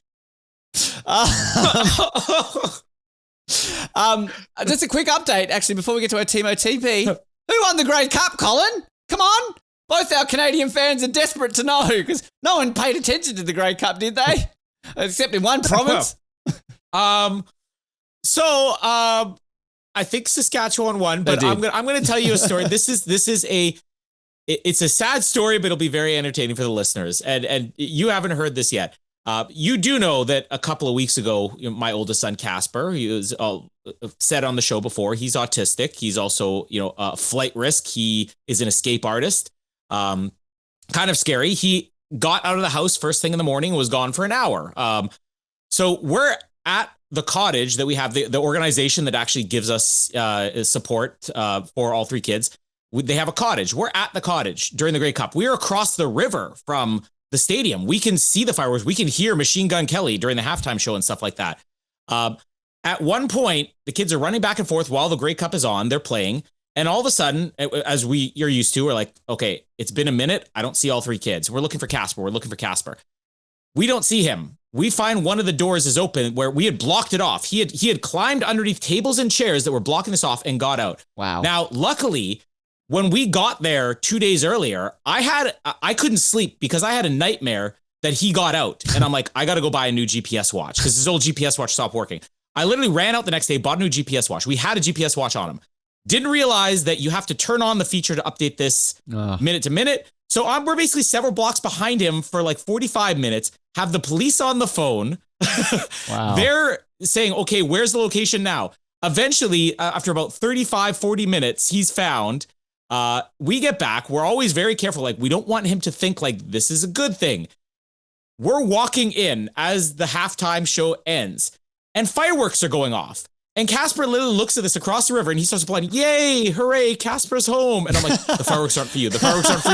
Just a quick update, actually, before we get to our Team OTP. Who won the Grey Cup, Colin? Come on. Both our Canadian fans are desperate to know because no one paid attention to the Grey Cup, did they? Except in one province. I think Saskatchewan won, but I'm going to tell you a story. It's a sad story, but it'll be very entertaining for the listeners. And you haven't heard this yet. You do know that a couple of weeks ago, my oldest son, Casper, he was said on the show before, he's autistic. He's also, flight risk. He is an escape artist. Kind of scary. He got out of the house first thing in the morning and was gone for an hour. So we're at the cottage that we have, the organization that actually gives us support for all 3 kids. They have a cottage. We're at the cottage during the Grey Cup. We are across the river from the stadium. We can see the fireworks. We can hear Machine Gun Kelly during the halftime show and stuff like that. At one point, the kids are running back and forth while the Grey Cup is on. They're playing. And all of a sudden, as you're used to, we're like, okay, it's been a minute. I don't see all 3 kids. We're looking for Casper. We don't see him. We find one of the doors is open where we had blocked it off. He had climbed underneath tables and chairs that were blocking this off and got out. Wow. Now, luckily, when we got there 2 days earlier, I couldn't sleep because I had a nightmare that he got out. And I'm like, I got to go buy a new GPS watch because his old GPS watch stopped working. I literally ran out the next day, bought a new GPS watch. We had a GPS watch on him. Didn't realize that you have to turn on the feature to update this minute to minute. So we're basically several blocks behind him for like 45 minutes, have the police on the phone. Wow. They're saying, okay, where's the location now? Eventually, after about 35, 40 minutes, he's found. We get back. We're always very careful. Like, we don't want him to think like this is a good thing. We're walking in as the halftime show ends and fireworks are going off. And Casper literally looks at this across the river and he starts applauding, yay, hooray, Casper's home. And I'm like, the fireworks aren't for you. The fireworks aren't for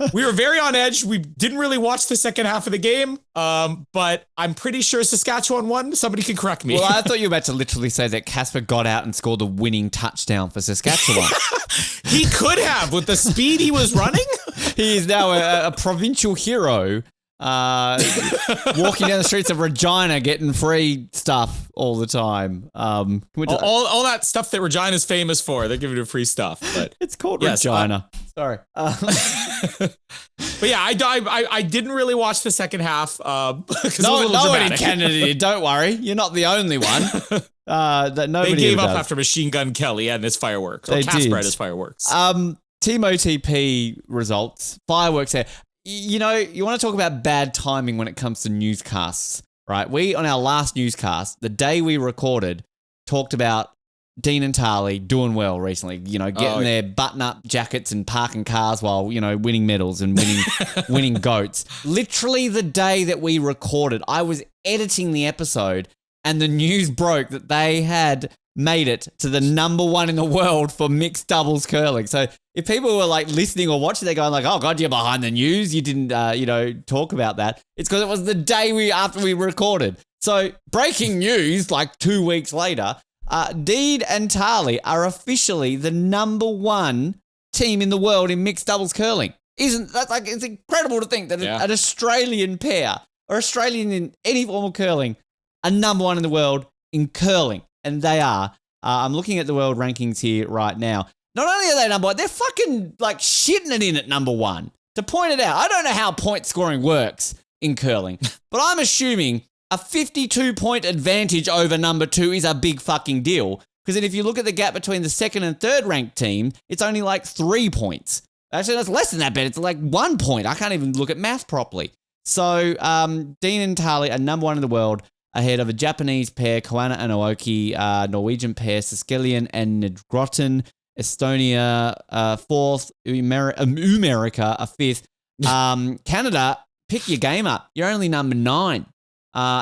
you. We were very on edge. We didn't really watch the second half of the game, but I'm pretty sure Saskatchewan won. Somebody can correct me. Well, I thought you were about to literally say that Casper got out and scored the winning touchdown for Saskatchewan. He could have with the speed he was running. He is now a provincial hero walking down the streets of Regina getting free stuff all the time. All that stuff that Regina's famous for, they're giving you free stuff. But it's called Regina. Sorry. But yeah, I didn't really watch the second half. No one in Canada did. Don't worry, you're not the only one. That nobody they gave up does. After Machine Gun Kelly and his fireworks. They or Casper did. had his fireworks. Team OTP results, fireworks there. You know, you want to talk about bad timing when it comes to newscasts, right? We, on our last newscast, the day we recorded, talked about Dean and Tali doing well recently, you know, getting their button-up jackets and parking cars while, you know, winning medals and winning goats. Literally the day that we recorded, I was editing the episode and the news broke that they had made it to the #1 in the world for mixed doubles curling. So if people were like listening or watching, they're going like, oh God, you're behind the news. You didn't, talk about that. It's because it was the day after we recorded. So breaking news, like 2 weeks later, Dean and Tali are officially the #1 team in the world in mixed doubles curling. Isn't that like, it's incredible to think that an Australian pair or Australian in any form of curling are #1 in the world in curling. And they are. I'm looking at the world rankings here right now. Not only are they #1, they're fucking like shitting it in at #1. To point it out, I don't know how point scoring works in curling, but I'm assuming a 52-point advantage over #2 is a big fucking deal. Because then if you look at the gap between the second and third ranked team, it's only like 3 points. Actually, that's less than that, but it's like 1 point. I can't even look at math properly. So Dean and Tali are #1 in the world, ahead of a Japanese pair, Koana and Aoki, Norwegian pair, Siskelion and Nedgrotten, Estonia, 4th, Umerica, a 5th. Canada, pick your game up. You're only #9.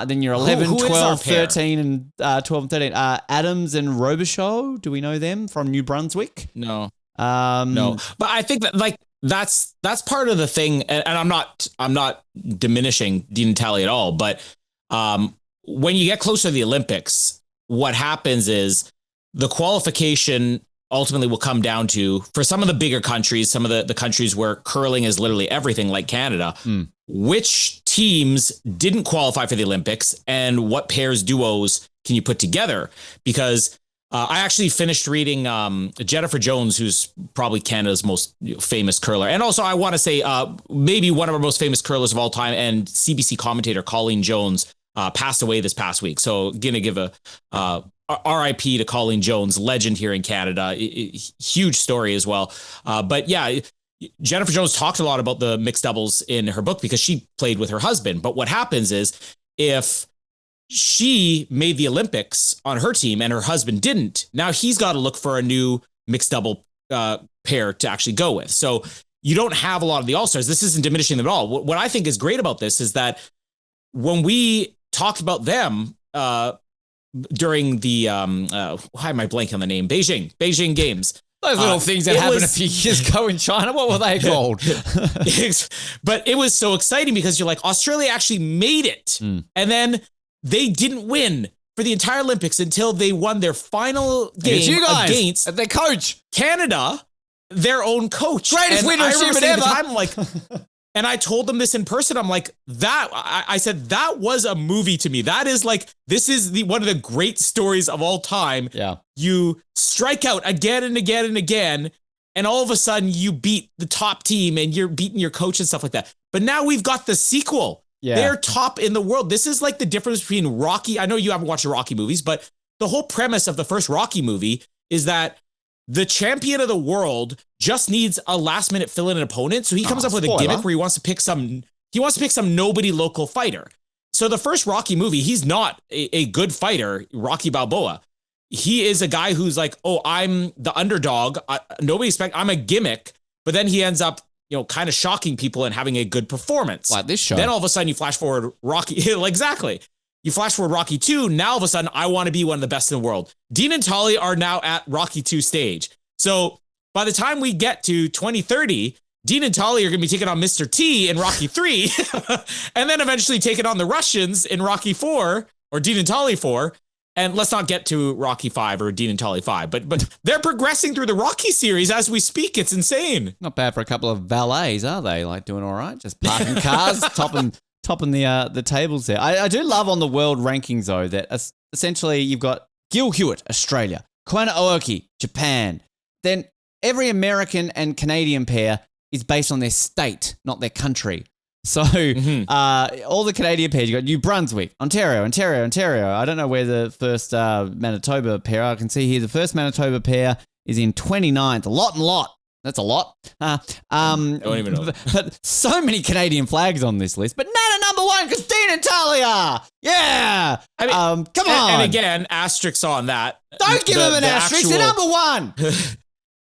Then you're 11, Who 12, 13, and 12 and 13. Adams and Robichaud, do we know them from New Brunswick? No. No. But I think that like that's part of the thing, and I'm not diminishing Dean and Tali at all, but when you get closer to the Olympics, what happens is the qualification ultimately will come down to, for some of the bigger countries, some of the countries where curling is literally everything, like Canada, which teams didn't qualify for the Olympics and what pairs, duos can you put together? Because I actually finished reading Jennifer Jones, who's probably Canada's most famous curler. And also I want to say maybe one of our most famous curlers of all time, and CBC commentator Colin Jones passed away this past week. So gonna give a RIP to Colin Jones, legend here in Canada. Huge story as well. But yeah, Jennifer Jones talked a lot about the mixed doubles in her book because she played with her husband. But what happens is if she made the Olympics on her team and her husband didn't, now he's got to look for a new mixed double pair to actually go with. So you don't have a lot of the All-Stars. This isn't diminishing them at all. What I think is great about this is that when we talked about them during the why am I blanking on the name? Beijing Games. Those little things that happened a few years ago in China. What were they called? But it was so exciting because you're like, Australia actually made it. And then they didn't win for the entire Olympics until they won their final game against their coach, Canada, their own coach. Greatest winner achievement ever. I'm like, and I told them this in person. I'm like, I said, that was a movie to me. That is like, this is one of the great stories of all time. Yeah. You strike out again and again and again, and all of a sudden you beat the top team and you're beating your coach and stuff like that. But now we've got the sequel. Yeah. They're top in the world. This is like the difference between Rocky. I know you haven't watched the Rocky movies, but the whole premise of the first Rocky movie is that the champion of the world just needs a last minute fill-in opponent. So he comes up with a gimmick where he wants to pick some nobody local fighter. So the first Rocky movie, he's not a good fighter, Rocky Balboa. He is a guy who's like, oh, I'm the underdog. I'm a gimmick. But then he ends up, kind of shocking people and having a good performance. Like this show. Then all of a sudden you flash forward Rocky. Exactly. You flash forward Rocky 2. Now all of a sudden, I want to be one of the best in the world. Dean and Tali are now at Rocky 2 stage. So by the time we get to 2030, Dean and Tali are going to be taking on Mr. T in Rocky 3, and then eventually taking on the Russians in Rocky 4, or Dean and Tali 4. And let's not get to Rocky 5 or Dean and Tully 5, but they're progressing through the Rocky series as we speak. It's insane. Not bad for a couple of valets, are they? Like doing all right, just parking cars, topping the tables there. I do love on the world rankings though that essentially you've got Gil Hewitt, Australia, Koana Aoki, Japan. Then every American and Canadian pair is based on their state, not their country. So all the Canadian pairs, you got New Brunswick, Ontario. I don't know where the first Manitoba pair, I can see here the first Manitoba pair is in 29th. A lot. That's a lot. I don't even know. But so many Canadian flags on this list, but none are number one because Dean and Talia. Yeah. I mean, come on. And again, asterisks on that. Don't give them an asterisk. They're number one.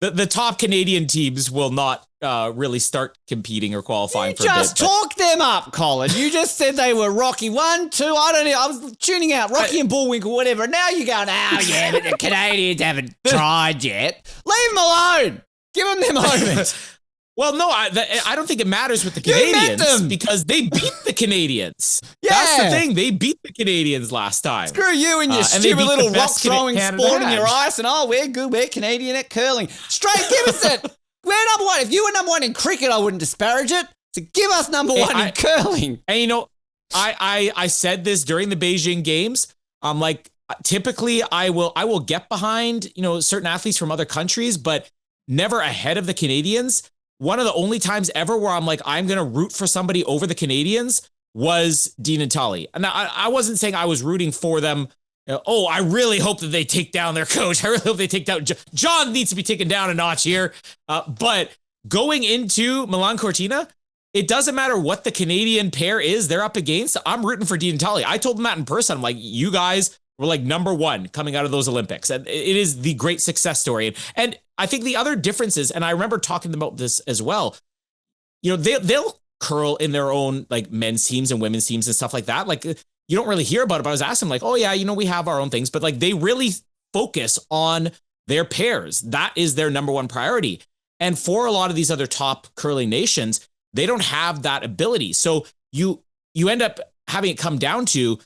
The top Canadian teams will not really start competing or qualifying for a bit. Just talk them up, Colin. You just said they were Rocky 1, 2, I don't know. I was tuning out Rocky and Bullwinkle, whatever. Now you're going, yeah, but the Canadians haven't tried yet. Leave them alone. Give them their moment. Well, no, I don't think it matters with the Canadians because they beat the Canadians. Yeah. That's the thing. They beat the Canadians last time. Screw you and your stupid little rock-throwing sport in your ice and we're good. We're Canadian at curling. Straight, give us it. We're number one. If you were number one in cricket, I wouldn't disparage it. So give us number one in curling. And you know, I said this during the Beijing Games. I'm like, typically I will get behind, certain athletes from other countries, but never ahead of the Canadians. One of the only times ever where I'm like, I'm going to root for somebody over the Canadians was Dean and Tully. And I wasn't saying I was rooting for them. I really hope that they take down their coach. I really hope they take down John needs to be taken down a notch here. But going into Milano Cortina, it doesn't matter what the Canadian pair is they're up against. I'm rooting for Dean and Tully. I told them that in person. I'm like, you guys were like number one coming out of those Olympics. And it is the great success story. And I think the other differences, and I remember talking about this as well, they'll curl in their own like men's teams and women's teams and stuff like that. Like you don't really hear about it, but I was asking like, oh yeah, we have our own things, but like they really focus on their pairs. That is their number one priority. And for a lot of these other top curling nations, they don't have that ability. So you end up having it come down to,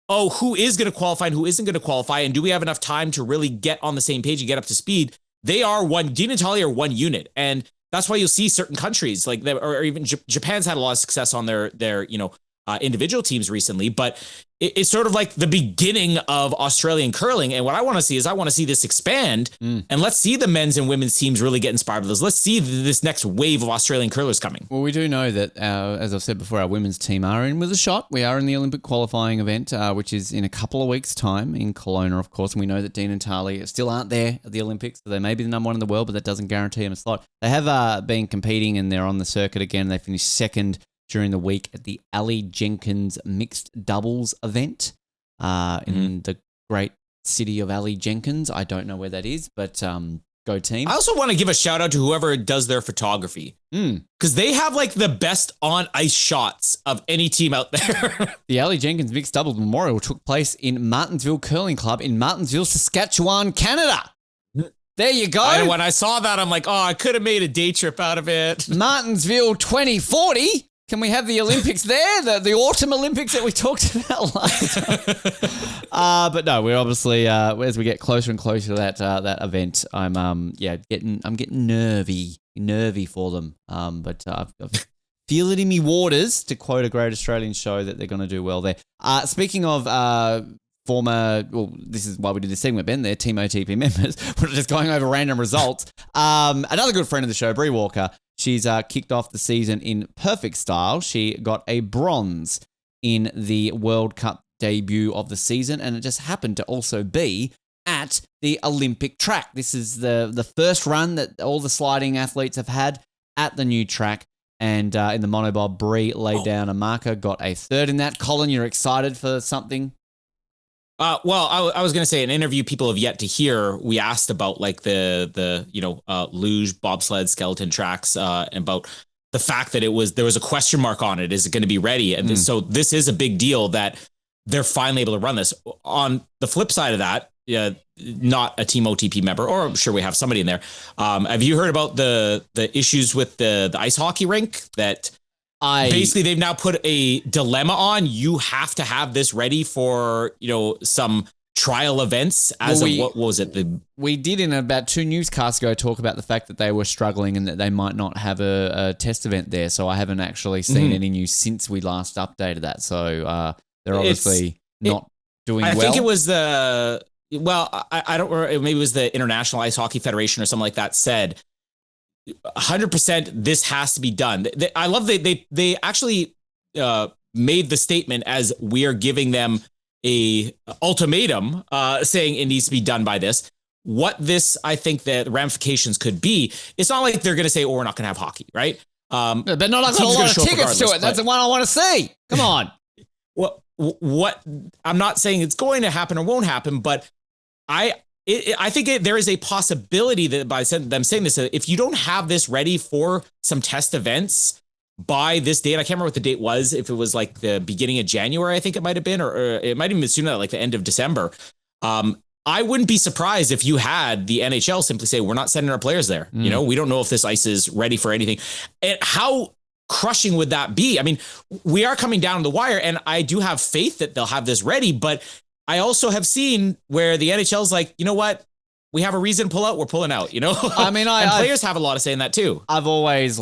who is going to qualify and who isn't going to qualify? And do we have enough time to really get on the same page and get up to speed? They are Dean and Tully are one unit. And that's why you'll see certain countries like or even Japan's had a lot of success on their individual teams recently, but it's sort of like the beginning of Australian curling. And what I want to see is I want to see this expand and let's see the men's and women's teams really get inspired with this. Let's see this next wave of Australian curlers coming. Well, we do know that, as I've said before, our women's team are in with a shot. We are in the Olympic qualifying event, which is in a couple of weeks' time in Kelowna, of course. And we know that Dean and Tali still aren't there at the Olympics. So they may be the number one in the world, but that doesn't guarantee them a slot. They have been competing and they're on the circuit again. They finished second during the week at the Ali Jenkins mixed doubles event in the great city of Ali Jenkins. I don't know where that is, but go team. I also want to give a shout out to whoever does their photography because they have like the best on ice shots of any team out there. The Ali Jenkins mixed doubles memorial took place in Martinsville Curling Club in Martinsville, Saskatchewan, Canada. There you go. And when I saw that, I'm like, I could have made a day trip out of it. Martinsville 2040. Can we have the Olympics there? The autumn Olympics that we talked about last time? But no, we're obviously as we get closer and closer to that event, I'm getting nervy for them. But I feel it in me waters, to quote a great Australian show, that they're going to do well there. Speaking of this is why we did this segment, Ben. They're Team OTP members. We're just going over random results. Another good friend of the show, Bree Walker. She's kicked off the season in perfect style. She got a bronze in the World Cup debut of the season, and it just happened to also be at the Olympic track. This is the first run that all the sliding athletes have had at the new track. And in the monobob, Bree laid down a marker, got a third in that. Colin, you're excited for something? I was going to say, an interview people have yet to hear. We asked about like the luge, bobsled, skeleton tracks, and about the fact that there was a question mark on it. Is it going to be ready? And so this is a big deal that they're finally able to run this. On the flip side of that, not a Team OTP member, or I'm sure we have somebody in there. Have you heard about the issues with the ice hockey rink that? Basically, they've now put a dilemma on. You have to have this ready for, some trial events what was it? We did in about 2 newscasts ago talk about the fact that they were struggling and that they might not have a test event there. So I haven't actually seen any news since we last updated that. So they're obviously not doing well. I think it was I don't remember, maybe it was the International Ice Hockey Federation or something like that said 100% this has to be done. I love they actually made the statement as we are giving them a ultimatum saying it needs to be done by this. What this, I think the ramifications could be, it's not like they're going to say, oh, we're not going to have hockey, right? They're not going to a lot of tickets to it. That's the one I want to see. Come on. What I'm not saying it's going to happen or won't happen, but I think there is a possibility that by them saying this, if you don't have this ready for some test events by this date, I can't remember what the date was, if it was like the beginning of January, I think it might have been, or it might even been sooner, like the end of December. I wouldn't be surprised if you had the NHL simply say, we're not sending our players there. You know, we don't know if this ice is ready for anything. And how crushing would that be? I mean, we are coming down the wire, and I do have faith that they'll have this ready, but I also have seen where the NHL's like, you know what? We have a reason to pull out. We're pulling out, you know? I mean, and players have a lot of say in that too. I've always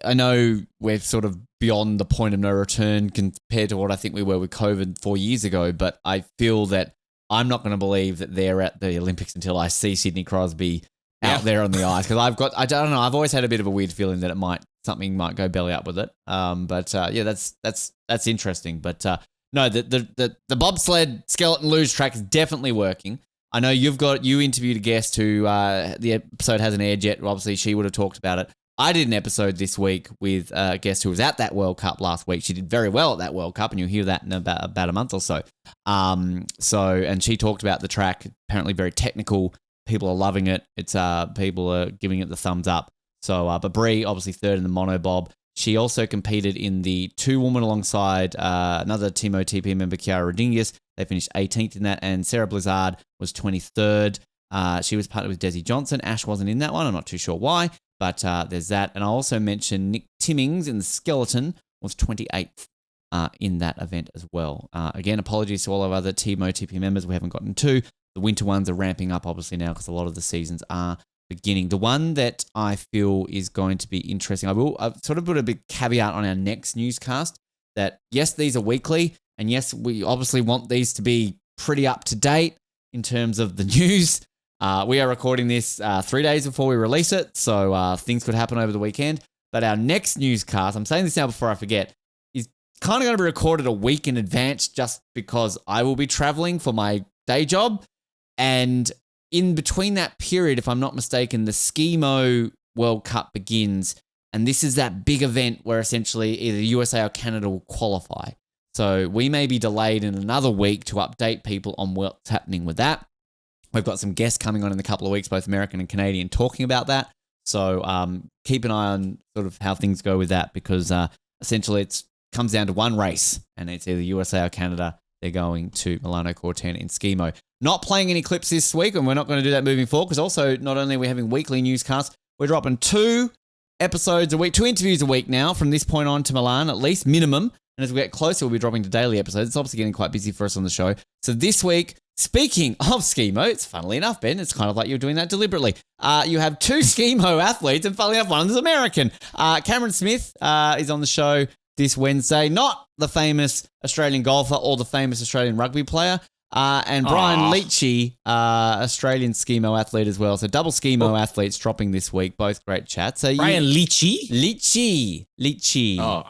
I know we're sort of beyond the point of no return compared to what I think we were with COVID 4 years ago, but I feel that I'm not going to believe that they're at the Olympics until I see Sidney Crosby out there on the ice. Because I don't know, I've always had a bit of a weird feeling that something might go belly up with it. That's interesting. But no, the bobsled skeleton luge track is definitely working. I know you interviewed a guest who the episode hasn't aired yet. Obviously, she would have talked about it. I did an episode this week with a guest who was at that World Cup last week. She did very well at that World Cup, and you'll hear that in about a month or so. And she talked about the track, apparently very technical. People are loving it. It's people are giving it the thumbs up. So, but Brie, obviously third in the monobob. She also competed in the 2-woman alongside another Team OTP member, Chiara Rodriguez. They finished 18th in that, and Sarah Blizzard was 23rd. She was partnered with Desi Johnson. Ash wasn't in that one. I'm not too sure why. But there's that. And I also mentioned Nick Timmings in the skeleton was 28th in that event as well. Again, apologies to all of our other Team OTP members we haven't gotten to. The winter ones are ramping up, obviously, now because a lot of the seasons are beginning. The one that I feel is going to be interesting, I've sort of put a big caveat on our next newscast that, yes, these are weekly. And yes, we obviously want these to be pretty up to date in terms of the news. We are recording this 3 days before we release it, so things could happen over the weekend. But our next newscast, I'm saying this now before I forget, is kind of going to be recorded a week in advance just because I will be traveling for my day job. And in between that period, if I'm not mistaken, the Skimo World Cup begins. And this is that big event where essentially either USA or Canada will qualify. So we may be delayed in another week to update people on what's happening with that. We've got some guests coming on in a couple of weeks, both American and Canadian, talking about that. So keep an eye on sort of how things go with that, because essentially it comes down to one race, and it's either USA or Canada. They're going to Milano Cortina in Skimo. Not playing any clips this week, and we're not going to do that moving forward, because also not only are we having weekly newscasts, we're dropping 2 episodes a week, 2 interviews a week now from this point on to Milan, at least minimum. And as we get closer, we'll be dropping to daily episodes. It's obviously getting quite busy for us on the show. So this week, speaking of Skimo, it's funnily enough, Ben, it's kind of like you're doing that deliberately. You have 2 Skimo athletes, and funnily enough, one is American. Cameron Smith is on the show this Wednesday. Not the famous Australian golfer or the famous Australian rugby player. And Brian Leachy, Australian Skimo athlete as well. So double Skimo athletes dropping this week. Both great chats. So Brian Leachy? Leachy. Oh,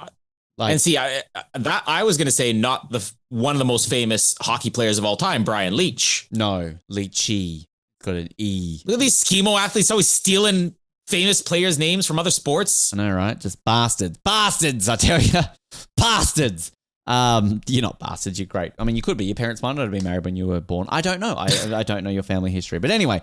and see, I was going to say not one of the most famous hockey players of all time, Brian Leach. No, Leachy. Got an E. Look at these Skimo athletes always stealing famous players' names from other sports. I know, right? Just bastards. Bastards, I tell you. Bastards. You're not bastards. You're great. I mean, you could be. Your parents might not have been married when you were born. I don't know. I don't know your family history. But anyway,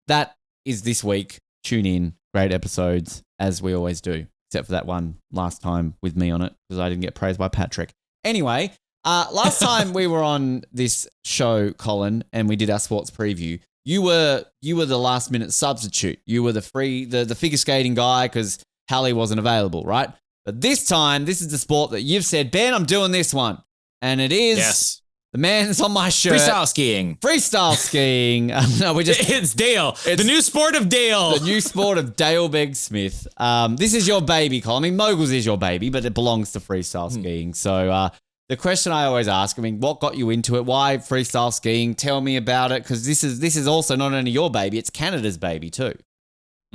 that is this week. Tune in. Great episodes, as we always do. Except for that one last time with me on it, because I didn't get praised by Patrick. Anyway, last time we were on this show, Colin, and we did our sports preview, you were the last minute substitute. You were the figure skating guy because Hallie wasn't available, right? But this time, this is the sport that you've said, Ben, I'm doing this one. And it is The man's on my shirt. Freestyle skiing. Freestyle skiing. No, It's Dale. The new sport of Dale. The new sport of Dale Begg-Smith. This is your baby, Colin. I mean, moguls is your baby, but it belongs to freestyle skiing. So the question I always ask, I mean, what got you into it? Why freestyle skiing? Tell me about it, because this is also not only your baby, it's Canada's baby too.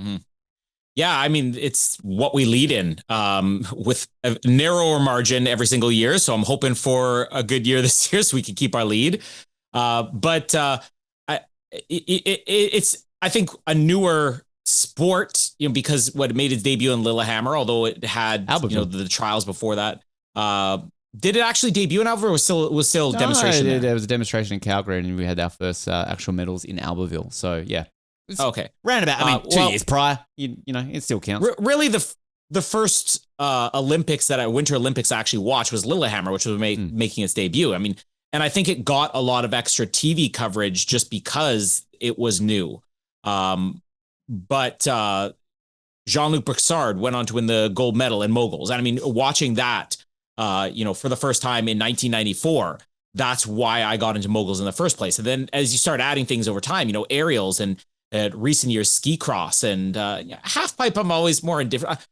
Mm-hmm. Yeah, I mean, it's what we lead in with a narrower margin every single year. So I'm hoping for a good year this year so we can keep our lead. It's, I think, a newer sport, because what made its debut in Lillehammer, although it had the trials before that. Did it actually debut in Albertville? Was still demonstration? No, there was a demonstration in Calgary, and we had our first actual medals in Albertville. So yeah. Okay. Roundabout. I mean, 2 years prior, you know, it still counts. Really, the first Winter Olympics I actually watched was Lillehammer, which was making its debut. I mean, and I think it got a lot of extra TV coverage just because it was new. But Jean-Luc Brixard went on to win the gold medal in moguls. And I mean, watching that, for the first time in 1994, that's why I got into moguls in the first place. And then as you start adding things over time, aerials and recent years ski cross and half pipe, I'm always more indifferent.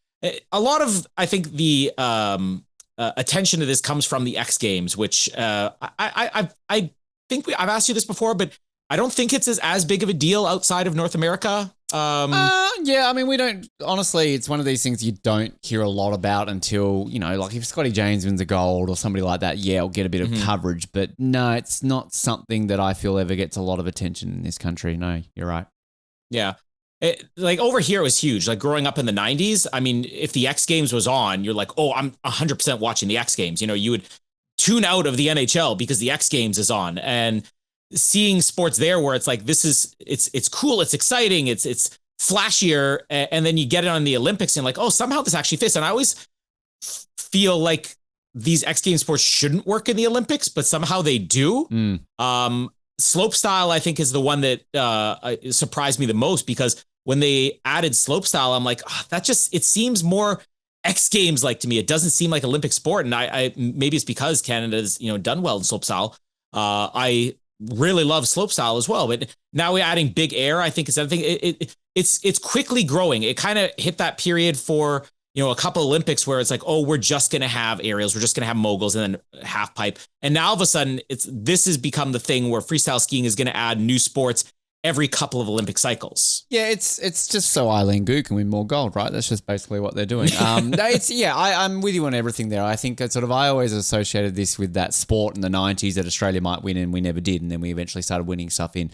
A lot of, I think, the attention to this comes from the X Games, which I think I've asked you this before, but I don't think it's as big of a deal outside of North America. Yeah, I mean, we don't, honestly, it's one of these things you don't hear a lot about until, like if Scotty James wins a gold or somebody like that, yeah, it'll get a bit of coverage. But no, it's not something that I feel ever gets a lot of attention in this country. No, you're right. Yeah. Like over here, it was huge. Like growing up in the 90s, I mean, if the X Games was on, you're like, oh, I'm 100% watching the X Games. You would tune out of the NHL because the X Games is on. And seeing sports there where it's like, it's cool, it's exciting, it's flashier, and then you get it on the Olympics and like, oh, somehow this actually fits. And I always feel like these X Games sports shouldn't work in the Olympics, but somehow they do. Slopestyle, I think, is the one that surprised me the most, because when they added slopestyle, I'm like, it seems more X Games like to me. It doesn't seem like Olympic sport. And I maybe it's because Canada's, done well in slopestyle. I really love slopestyle as well, but now we're adding big air. I think it's quickly growing. It kind of hit that period for a couple Olympics where it's like, oh, we're just going to have aerials, we're just going to have moguls and then half pipe. And now all of a sudden this has become the thing where freestyle skiing is going to add new sports every couple of Olympic cycles. Yeah, it's just so Eileen Gu can win more gold, right? That's just basically what they're doing. I'm with you on everything there. I think I always associated this with that sport in the 90s that Australia might win and we never did. And then we eventually started winning stuff in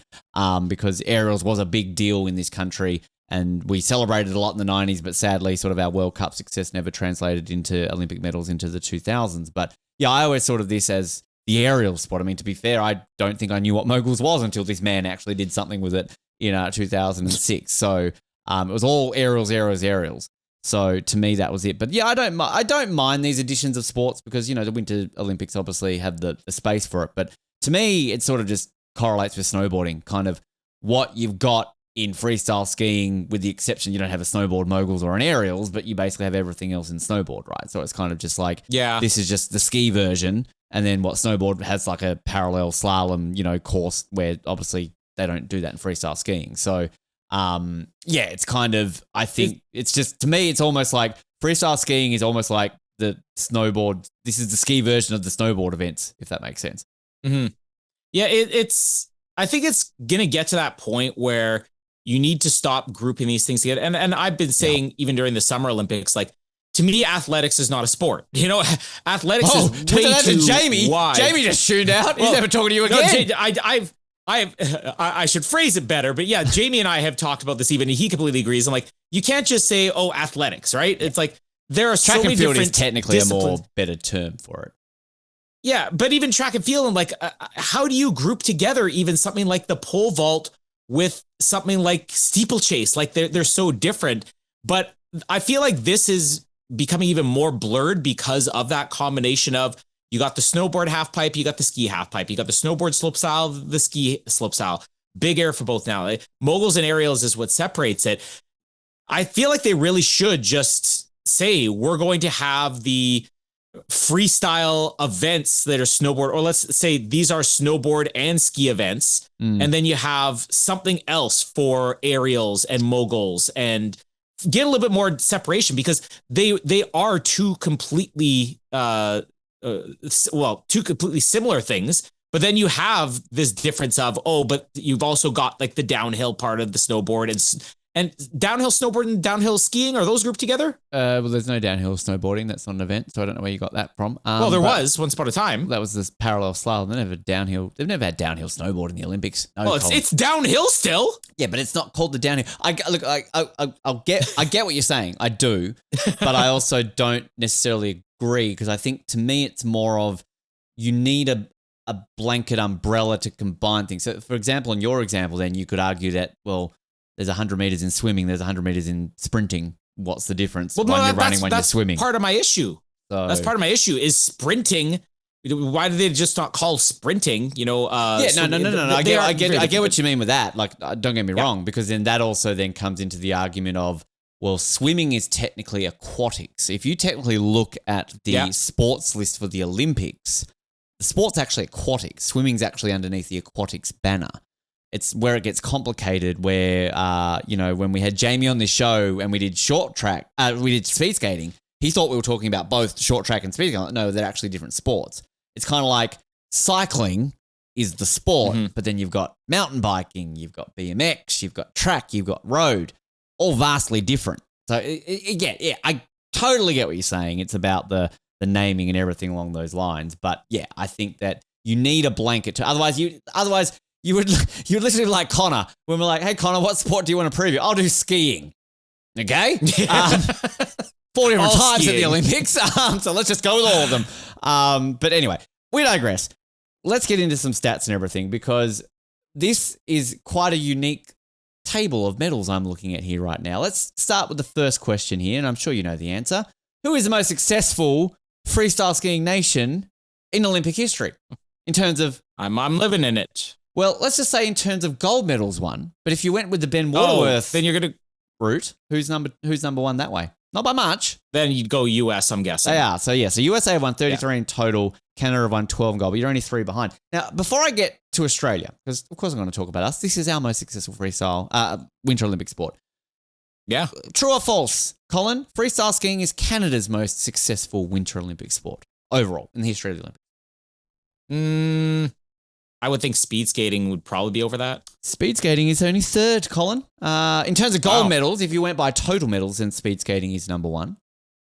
because aerials was a big deal in this country. And we celebrated a lot in the 90s, but sadly, sort of our World Cup success never translated into Olympic medals into the 2000s. But yeah, I always thought of this as the aerial sport. I mean, to be fair, I don't think I knew what moguls was until this man actually did something with it in 2006. So it was all aerials. So to me, that was it. But yeah, I don't mind these additions of sports because, the Winter Olympics obviously have the space for it. But to me, it sort of just correlates with snowboarding, kind of what you've got in freestyle skiing, with the exception you don't have a snowboard moguls or an aerials, but you basically have everything else in snowboard, right? So it's kind of just like, this is just the ski version. And then what snowboard has like a parallel slalom, course where obviously they don't do that in freestyle skiing. So, it's kind of, I think it's just, to me, it's almost like freestyle skiing is almost like the snowboard. This is the ski version of the snowboard events, if that makes sense. Mm-hmm. Yeah, I think it's going to get to that point where you need to stop grouping these things together. And I've been saying even during the Summer Olympics, like, to me, athletics is not a sport. Athletics is way too Jamie. wide. Jamie just tuned out. He's never talking to you again. No, I should phrase it better, but yeah, Jamie and I have talked about this even, and he completely agrees. I'm like, you can't just say, athletics, right? It's like, there are so many different track and field is technically disciplines. A more better term for it. Yeah, but even track and field, and like, how do you group together even something like the pole vault with something like steeplechase? Like they're so different, but I feel like this is becoming even more blurred because of that combination of, you got the snowboard half pipe, you got the ski half pipe, you got the snowboard slope style, the ski slope style, big air for both now. Moguls and aerials is what separates it. I feel like they really should just say, we're going to have the freestyle events that are snowboard, or let's say these are snowboard and ski events. And then you have something else for aerials and moguls, and get a little bit more separation, because they are two completely two completely similar things. But then you have this difference of, but you've also got like the downhill part of the snowboard, and downhill snowboard and downhill skiing, are those grouped together? Well, there's no downhill snowboarding. That's not an event, so I don't know where you got that from. Well, there was once upon a time. That was this parallel slalom. They've never had downhill snowboard in the Olympics. No, well, it's downhill still. Yeah, but it's not called the downhill. I get what you're saying. I do, but I also don't necessarily agree, because I think, to me, it's more of, you need a blanket umbrella to combine things. So, for example, in your example, then you could argue that, well, there's 100 meters in swimming, there's 100 meters in sprinting. What's the difference? Well, when you're running, when you're swimming. That's part of my issue. That's part of my issue is sprinting. Why do they just not call sprinting? No. I get what you mean with that. Like, don't get me wrong, because then that also then comes into the argument of, well, swimming is technically aquatics. If you technically look at the sports list for the Olympics, the sport's actually aquatic. Swimming's actually underneath the aquatics banner. It's where it gets complicated, where, when we had Jamie on this show and we did we did speed skating, he thought we were talking about both short track and speed skating. No, they're actually different sports. It's kind of like cycling is the sport, but then you've got mountain biking, you've got BMX, you've got track, you've got road, all vastly different. So, I totally get what you're saying. It's about the naming and everything along those lines. But yeah, I think that you need a blanket to, otherwise you would literally be like Connor, when we're like, hey, Connor, what sport do you want to preview? I'll do skiing. Okay? 4 different times at the Olympics. So let's just go with all of them. But anyway, we digress. Let's get into some stats and everything, because this is quite a unique table of medals I'm looking at here right now. Let's start with the first question here, and I'm sure you know the answer. Who is the most successful freestyle skiing nation in Olympic history in terms of... I'm living in it. Well, let's just say in terms of gold medals won. But if you went with the Ben Waterworth then you're gonna route, who's number one that way? Not by much. Then you'd go US, I'm guessing. They are. So USA have won 33 in total. Canada have won 12 in gold, but you're only 3 behind. Now, before I get to Australia, because of course I'm going to talk about us, this is our most successful freestyle Winter Olympic sport. Yeah. True or false, Colin? Freestyle skiing is Canada's most successful Winter Olympic sport overall in the history of the Olympics. I would think speed skating would probably be over that. Speed skating is only 3rd, Colin. In terms of gold medals, if you went by total medals, then speed skating is number 1.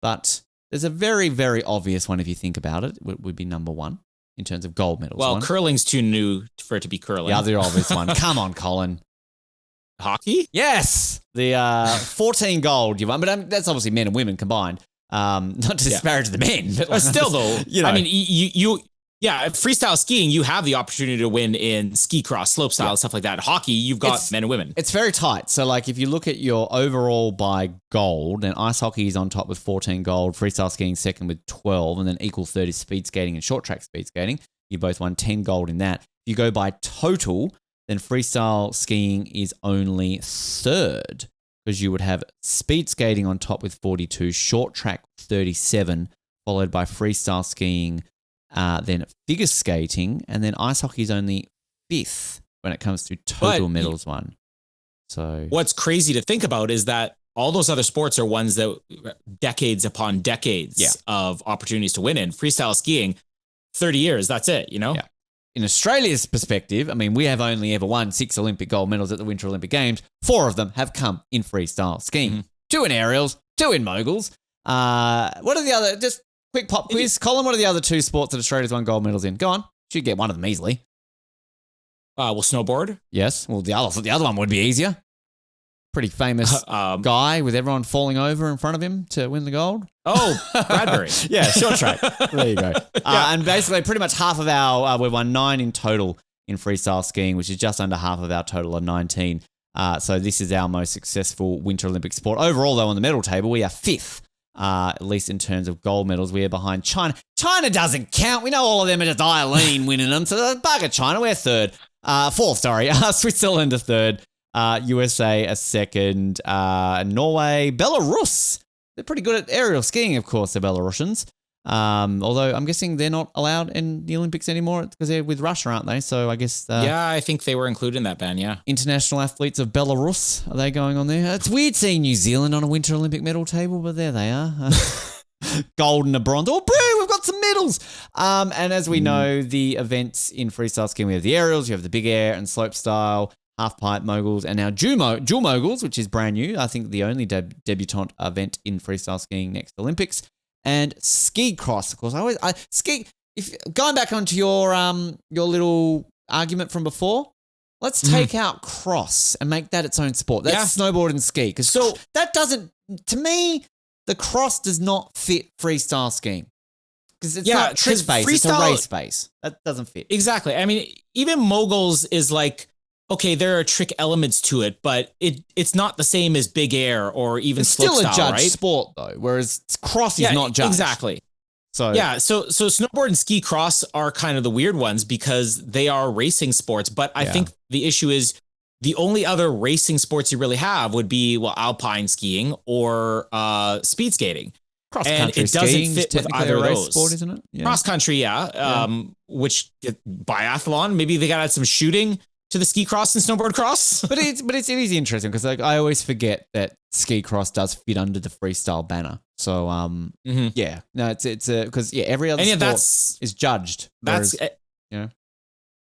But there's a very, very obvious one if you think about it. It would be number 1 in terms of gold medals. Well, curling's too new for it to be curling. The other obvious one. Come on, Colin. Hockey? Yes. The 14 gold you won. But that's obviously men and women combined. Not to disparage the men. But still, though, I mean, freestyle skiing, you have the opportunity to win in ski cross, slope style, stuff like that. Hockey, you've got men and women. It's very tight. So, like, if you look at your overall by gold, and ice hockey is on top with 14 gold, freestyle skiing second with 12, and then equal 30 speed skating and short track speed skating. You both won 10 gold in that. If you go by total, then freestyle skiing is only 3rd, because you would have speed skating on top with 42, short track 37, followed by freestyle skiing, then figure skating, and then ice hockey is only 5th when it comes to total medals won. So what's crazy to think about is that all those other sports are ones that decades upon decades of opportunities to win in. Freestyle skiing, 30 years, that's it, Yeah. In Australia's perspective, I mean, we have only ever won 6 Olympic gold medals at the Winter Olympic Games. 4 of them have come in freestyle skiing. 2 in aerials, 2 in moguls. What are the other, just quick pop quiz. Colin, what are the other 2 sports that Australia's won gold medals in? Go on. Should get one of them easily. Snowboard. Yes. Well, the other one would be easier. Pretty famous guy with everyone falling over in front of him to win the gold. Oh, Bradbury. Yeah, short track. There you go. And basically pretty much half of our, we've won 9 in total in freestyle skiing, which is just under half of our total of 19. So this is our most successful Winter Olympic sport. Overall, though, on the medal table, we are 5th. At least in terms of gold medals, we are behind China. China doesn't count. We know all of them are just Eileen winning them. So bugger China, we're 3rd. 4th, sorry. Switzerland a 3rd. USA a 2nd. Norway, Belarus. They're pretty good at aerial skiing, of course, the Belarusians. Although I'm guessing they're not allowed in the Olympics anymore because they're with Russia, aren't they? So I guess yeah, I think they were included in that ban. Yeah, international athletes of Belarus, are they going on there? It's weird seeing New Zealand on a Winter Olympic medal table, but there they are. Gold and a bronze. Oh, bro, we've got some medals. And as we know, the events in freestyle skiing, we have the aerials, you have the big air and slope style, half pipe moguls, and now dual moguls, which is brand new. I think the only debutante event in freestyle skiing next Olympics, and ski cross. Of course, ski. If going back onto your little argument from before, let's take out cross and make that its own sport. That's snowboard and ski, because that doesn't, to me. The cross does not fit freestyle skiing because it's not trick based, it's a race base. That doesn't fit. Exactly. I mean, even moguls is like, okay, there are trick elements to it, but it's not the same as big air or even slope style, right? It's still a judged sport though, whereas cross is not judged. Exactly. So snowboard and ski cross are kind of the weird ones because they are racing sports, but I think the issue is the only other racing sports you really have would be, alpine skiing or speed skating. Cross country and it doesn't fit with either of those. Sport, isn't it? Yeah. Cross country, which biathlon, maybe they got to add some shooting to the ski cross and snowboard cross. but it is interesting because I always forget that ski cross does fit under the freestyle banner. So it's because every other sport is judged.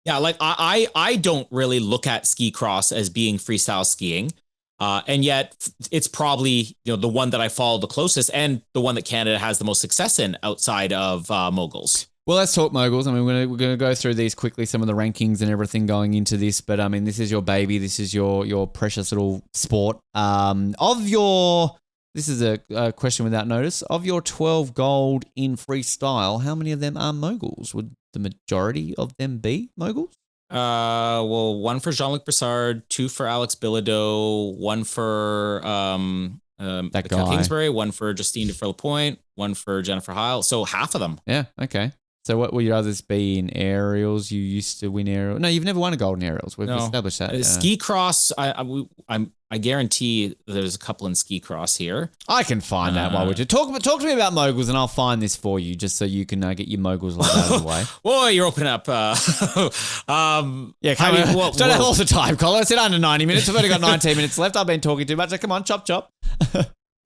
Yeah, like I don't really look at ski cross as being freestyle skiing, and yet it's probably the one that I follow the closest and the one that Canada has the most success in outside of moguls. Well, let's talk moguls. I mean, we're going to go through these quickly, some of the rankings and everything going into this. But I mean, this is your baby. This is your precious little sport. This is a question without notice. Of your 12 gold in freestyle, how many of them are moguls? Would the majority of them be moguls? One for Jean-Luc Brassard, 2 for Alex Bilodeau, 1 for Kingsbury, 1 for Justine Defreux-Lapointe, 1 for Jennifer Heil. So half of them. Yeah. Okay. So what will your others be in aerials? You used to win aerials. No, you've never won a gold in aerials. We've established that. Ski cross, I guarantee there's a couple in ski cross here. I can find that while we do. Talk to me about moguls and I'll find this for you just so you can get your moguls out of the way. Well, you're opening up. Don't have all the time, Colin. I said under 90 minutes. We've only got 19 minutes left. I've been talking too much. So come on, chop.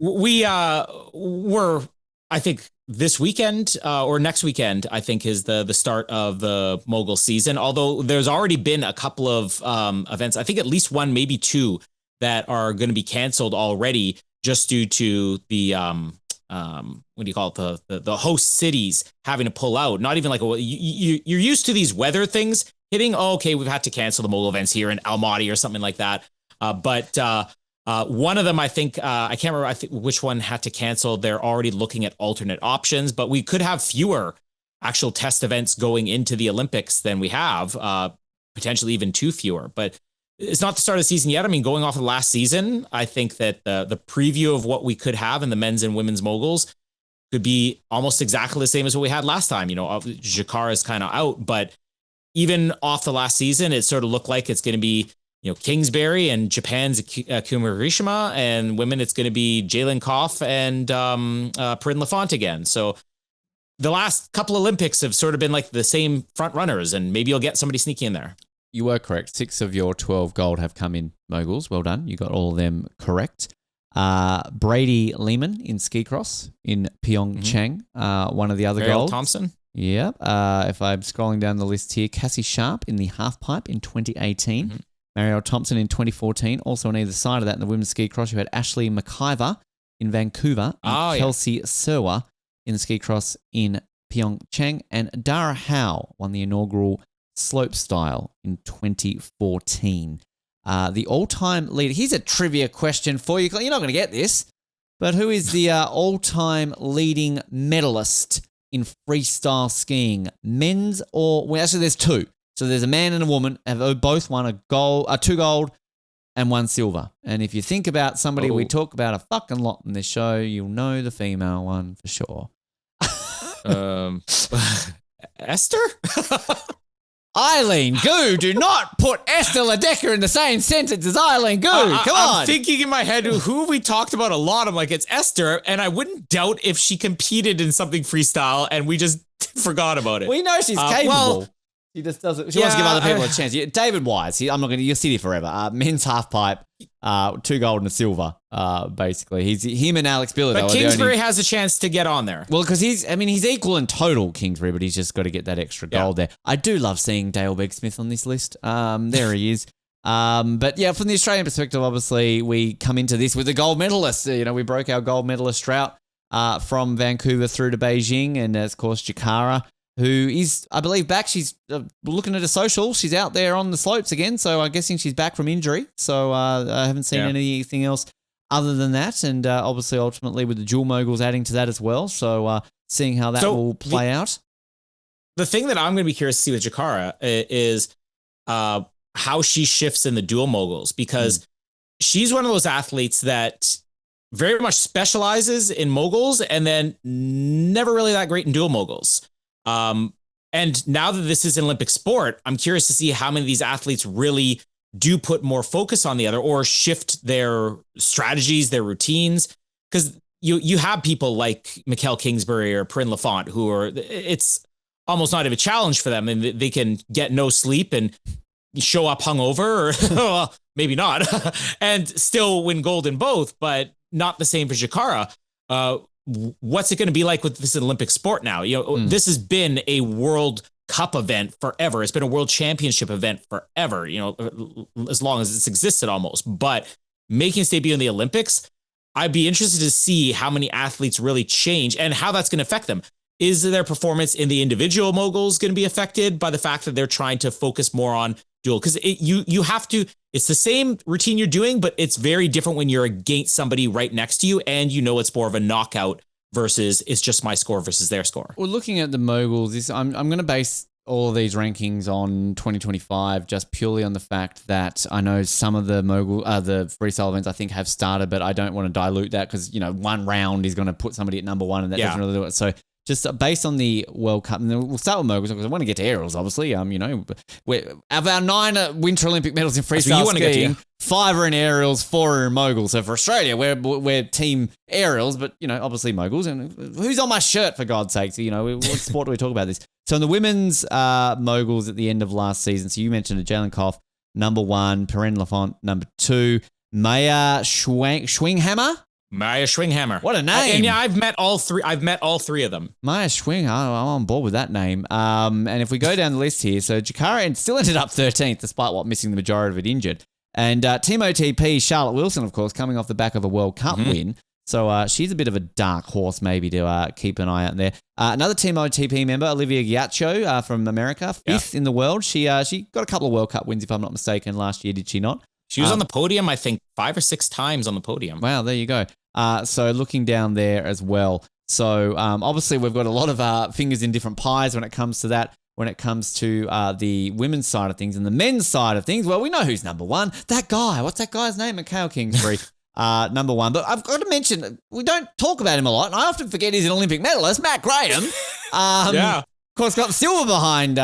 We're, I think, this weekend or next weekend, I think, is the start of the mogul season. Although there's already been a couple of events, I think at least one, maybe 2, that are going to be canceled already just due to the what do you call it, the host cities having to pull out. Not even like you're used to these weather things hitting. Oh, okay, we've had to cancel the mogul events here in Almaty or something like that. But one of them, I think, I can't remember which one had to cancel. They're already looking at alternate options, but we could have fewer actual test events going into the Olympics than we have, potentially even 2 fewer. But it's not the start of the season yet. I mean, going off of last season, I think that the preview of what we could have in the men's and women's moguls could be almost exactly the same as what we had last time. Jakar is kind of out, but even off the last season, it sort of looked like it's going to be Kingsbury and Japan's Kumurishima, and women, it's going to be Jalen Koff and Perrine Lafont again. So the last couple Olympics have sort of been like the same front runners, and maybe you'll get somebody sneaky in there. You were correct. 6 of your 12 gold have come in moguls. Well done. You got all of them correct. Brady Lehman in ski cross in Pyeongchang. One of the other golds. Thompson. Yeah. If I'm scrolling down the list here, Cassie Sharp in the half pipe in 2018. Marielle Thompson in 2014. Also on either side of that in the women's ski cross, you had Ashley McIver in Vancouver and Kelsey Serwa in the ski cross in Pyeongchang. And Dara Howe won the inaugural slope style in 2014. The all-time leader. Here's a trivia question for you. You're not going to get this, but who is the all-time leading medalist in freestyle skiing? Men's actually there's 2. So there's a man and a woman have both won a gold, 2 gold and 1 silver. And if you think about somebody we talk about a fucking lot in this show, you'll know the female one for sure. Esther? Eileen Gu. Do not put Esther Ledecker in the same sentence as Eileen Gu. Come on. I'm thinking in my head who we talked about a lot. I'm like, it's Esther, and I wouldn't doubt if she competed in something freestyle and we just forgot about it. We know she's capable. She just doesn't. She wants to give other people a chance. David Wise. I'm not going to. You'll sit here forever. Men's half pipe. 2 gold and a silver. Basically, him and Alex Biller. But Kingsbury has a chance to get on there. Well, because he's equal in total, Kingsbury, but he's just got to get that extra gold there. I do love seeing Dale Begg-Smith on this list. There he is. But yeah, from the Australian perspective, obviously we come into this with a gold medalist. We broke our gold medalist drought from Vancouver through to Beijing, and of course Jakara, who is, I believe, back. She's looking at her social. She's out there on the slopes again, so I'm guessing she's back from injury. So I haven't seen anything else other than that. And obviously, ultimately, with the dual moguls adding to that as well. So seeing how that will play out. The thing that I'm going to be curious to see with Jakara is how she shifts in the dual moguls, because she's one of those athletes that very much specializes in moguls and then never really that great in dual moguls. And now that this is an Olympic sport, I'm curious to see how many of these athletes really do put more focus on the other or shift their strategies, their routines. Because you have people like Mikkel Kingsbury or Perrine Lafont who are, it's almost not even a challenge for them, and they can get no sleep and show up hungover, or well, maybe not, and still win gold in both, but not the same for Jakara. What's it going to be like with this Olympic sport now? This has been a World Cup event forever. It's been a World Championship event forever, as long as it's existed almost. But making its debut in the Olympics, I'd be interested to see how many athletes really change and how that's going to affect them. Is their performance in the individual moguls going to be affected by the fact that they're trying to focus more on dual? Because you have to, it's the same routine you're doing, but it's very different when you're against somebody right next to you and it's more of a knockout versus it's just my score versus their score. Well, looking at the moguls, I'm going to base all of these rankings on 2025 just purely on the fact that I know some of the the freestyle events I think have started, but I don't want to dilute that because, one round is going to put somebody at number one and that doesn't really do it. So just based on the World Cup, and we'll start with moguls because I want to get to aerials, obviously. Of our 9 Winter Olympic medals in freestyle skiing, 5 are in aerials, 4 are in moguls. So for Australia, we're team aerials, but, obviously moguls. And who's on my shirt, for God's sake? So, what sport do we talk about this? So in the women's moguls at the end of last season, so you mentioned it, Jalen Koff, number 1, Perrine Lafont, number 2, Maya Schwinghammer. Maya Schwinghammer. What a name. And I've met all three of them. Maya Schwing, I'm on board with that name. And if we go down the list here, so Jakara still ended up 13th, despite missing the majority of it injured. And Team OTP, Charlotte Wilson, of course, coming off the back of a World Cup win. So she's a bit of a dark horse maybe to keep an eye out there. Another Team OTP member, Olivia Ghiaccio from America, 5th in the world. She got a couple of World Cup wins, if I'm not mistaken, last year, did she not? She was on the podium, I think, 5 or 6 times on the podium. Wow, there you go. So looking down there as well. So obviously we've got a lot of fingers in different pies when it comes to that. When it comes to the women's side of things and the men's side of things, well, we know who's number 1. That guy. What's that guy's name? Mikhail Kingsbury. Number 1. But I've got to mention, we don't talk about him a lot, and I often forget he's an Olympic medalist, Matt Graham. Of course, got silver behind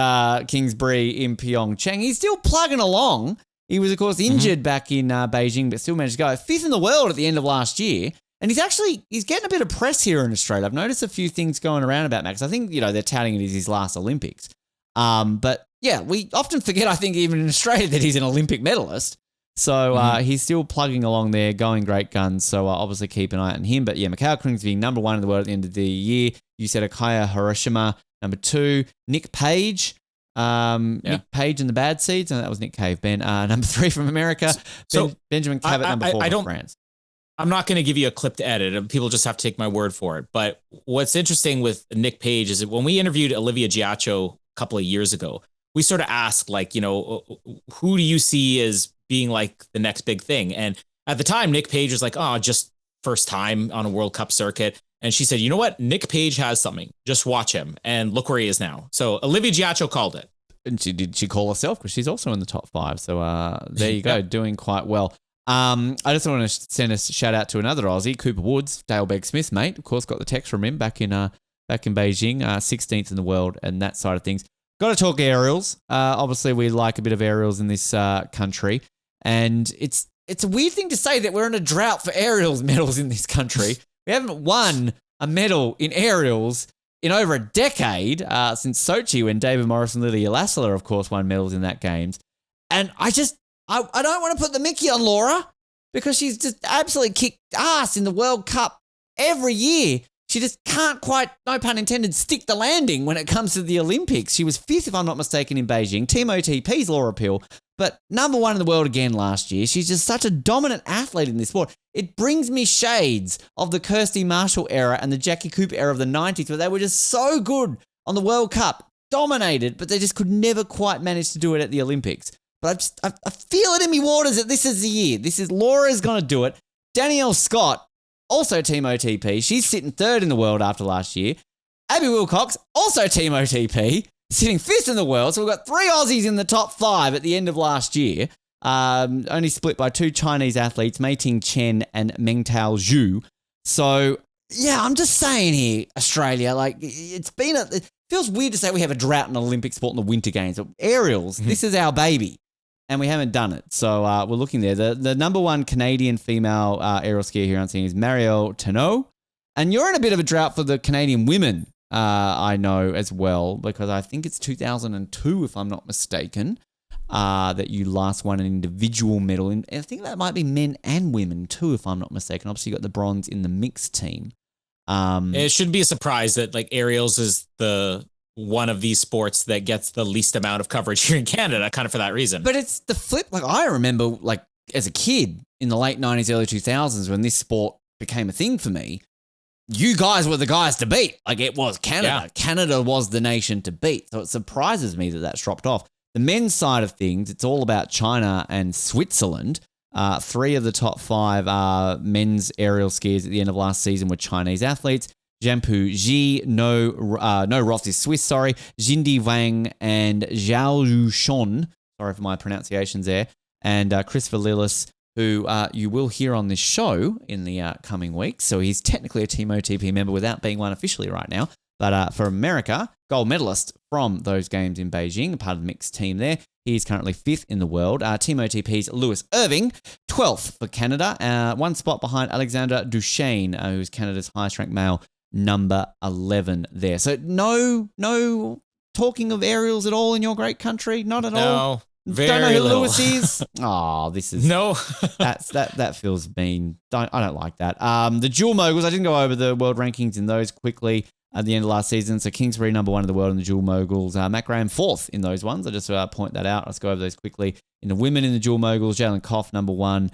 Kingsbury in Pyeongchang. He's still plugging along. He was, of course, injured back in Beijing, but still managed to go 5th in the world at the end of last year. And he's getting a bit of press here in Australia. I've noticed a few things going around about Max. I think, they're touting it as his last Olympics. But yeah, we often forget, I think, even in Australia that he's an Olympic medalist. So he's still plugging along there, going great guns. So obviously keep an eye on him. But yeah, Mikhail Kingsbury being number 1 in the world at the end of the year. You said Akaya Hiroshima, number 2. Nick Page. Nick Page and the Bad Seeds, and that was Nick Cave. Ben, number 3 from America. Benjamin Cabot, number 4 from France. I'm not going to give you a clip to edit. People just have to take my word for it. But what's interesting with Nick Page is that when we interviewed Olivia Ghiaccio a couple of years ago, we sort of asked, who do you see as being like the next big thing? And at the time, Nick Page was like, just first time on a World Cup circuit. And she said, you know what? Nick Page has something. Just watch him. And look where he is now. So Olivia Ghiaccio called it. And she call herself? Because she's also in the top 5. So there you go, doing quite well. I just want to send a shout out to another Aussie, Cooper Woods, Dale Begg-Smith, mate. Of course, got the text from him back in Beijing, 16th in the world and that side of things. got to talk aerials. Obviously, we like a bit of aerials in this country. And it's a weird thing to say that we're in a drought for aerials medals in this country. We haven't won a medal in aerials in over a decade since Sochi, when David Morris and Lydia Lassler, of course, won medals in that games. And I don't want to put the Mickey on Laura, because she's just absolutely kicked ass in the World Cup every year. She just can't quite, no pun intended, stick the landing when it comes to the Olympics. She was 5th, if I'm not mistaken, in Beijing. Team OTP's Laura Pill, but number 1 in the world again last year. She's just such a dominant athlete in this sport. It brings me shades of the Kirsty Marshall era and the Jackie Cooper era of the 90s, where they were just so good on the World Cup, dominated, but they just could never quite manage to do it at the Olympics. But I feel it in me waters that this is the year. Laura's going to do it. Danielle Scott, also Team OTP. She's sitting 3rd in the world after last year. Abby Wilcox, also Team OTP, sitting 5th in the world. So we've got 3 Aussies in the top 5 at the end of last year. Only split by 2 Chinese athletes, Mei Ting Chen and Mengtao Zhu. So, yeah, I'm just saying here, Australia, like, it feels weird to say we have a drought in Olympic sport in the Winter Games. But aerials, this is our baby. And we haven't done it. So we're looking there. The number 1 Canadian female aerial skier here I'm seeing is Marielle Tenot. And you're in a bit of a drought for the Canadian women, I know as well, because I think it's 2002, if I'm not mistaken, that you last won an individual medal. And I think that might be men and women too, if I'm not mistaken. Obviously, you got the bronze in the mixed team. It shouldn't be a surprise that like aerials is the one of these sports that gets the least amount of coverage here in Canada, kind of for that reason. But it's the flip. Like, I remember, like, as a kid in the late 90s, early 2000s, when this sport became a thing for me, you guys were the guys to beat. Like, it was Canada. Yeah. Canada was the nation to beat. So it surprises me that that's dropped off. The men's side of things, it's all about China and Switzerland. 3 of the top 5 men's aerial skiers at the end of last season were Chinese athletes. Jianpu Ji, No Roth is Swiss, sorry. Jindy Wang and Zhao Yushon, sorry for my pronunciations there, and Christopher Lillis, who you will hear on this show in the coming weeks. So he's technically a Team OTP member without being one officially right now. But for America, gold medalist from those games in Beijing, part of the mixed team there. He's currently 5th in the world. Team OTP's Lewis Irving, 12th for Canada, 1 spot behind Alexander Duchesne, who's Canada's highest ranked male, number 11 there. So no talking of aerials at all in your great country? Not at all? No, very Don't know who little. Lewis is? Oh, this is... No. that feels mean. I don't like that. The dual moguls, I didn't go over the world rankings in those quickly at the end of last season. So Kingsbury, number 1 in the world in the dual moguls. Matt Graham, 4th in those ones. I just point that out. Let's go over those quickly. In the women in the dual moguls, Jalen Koff, number 1.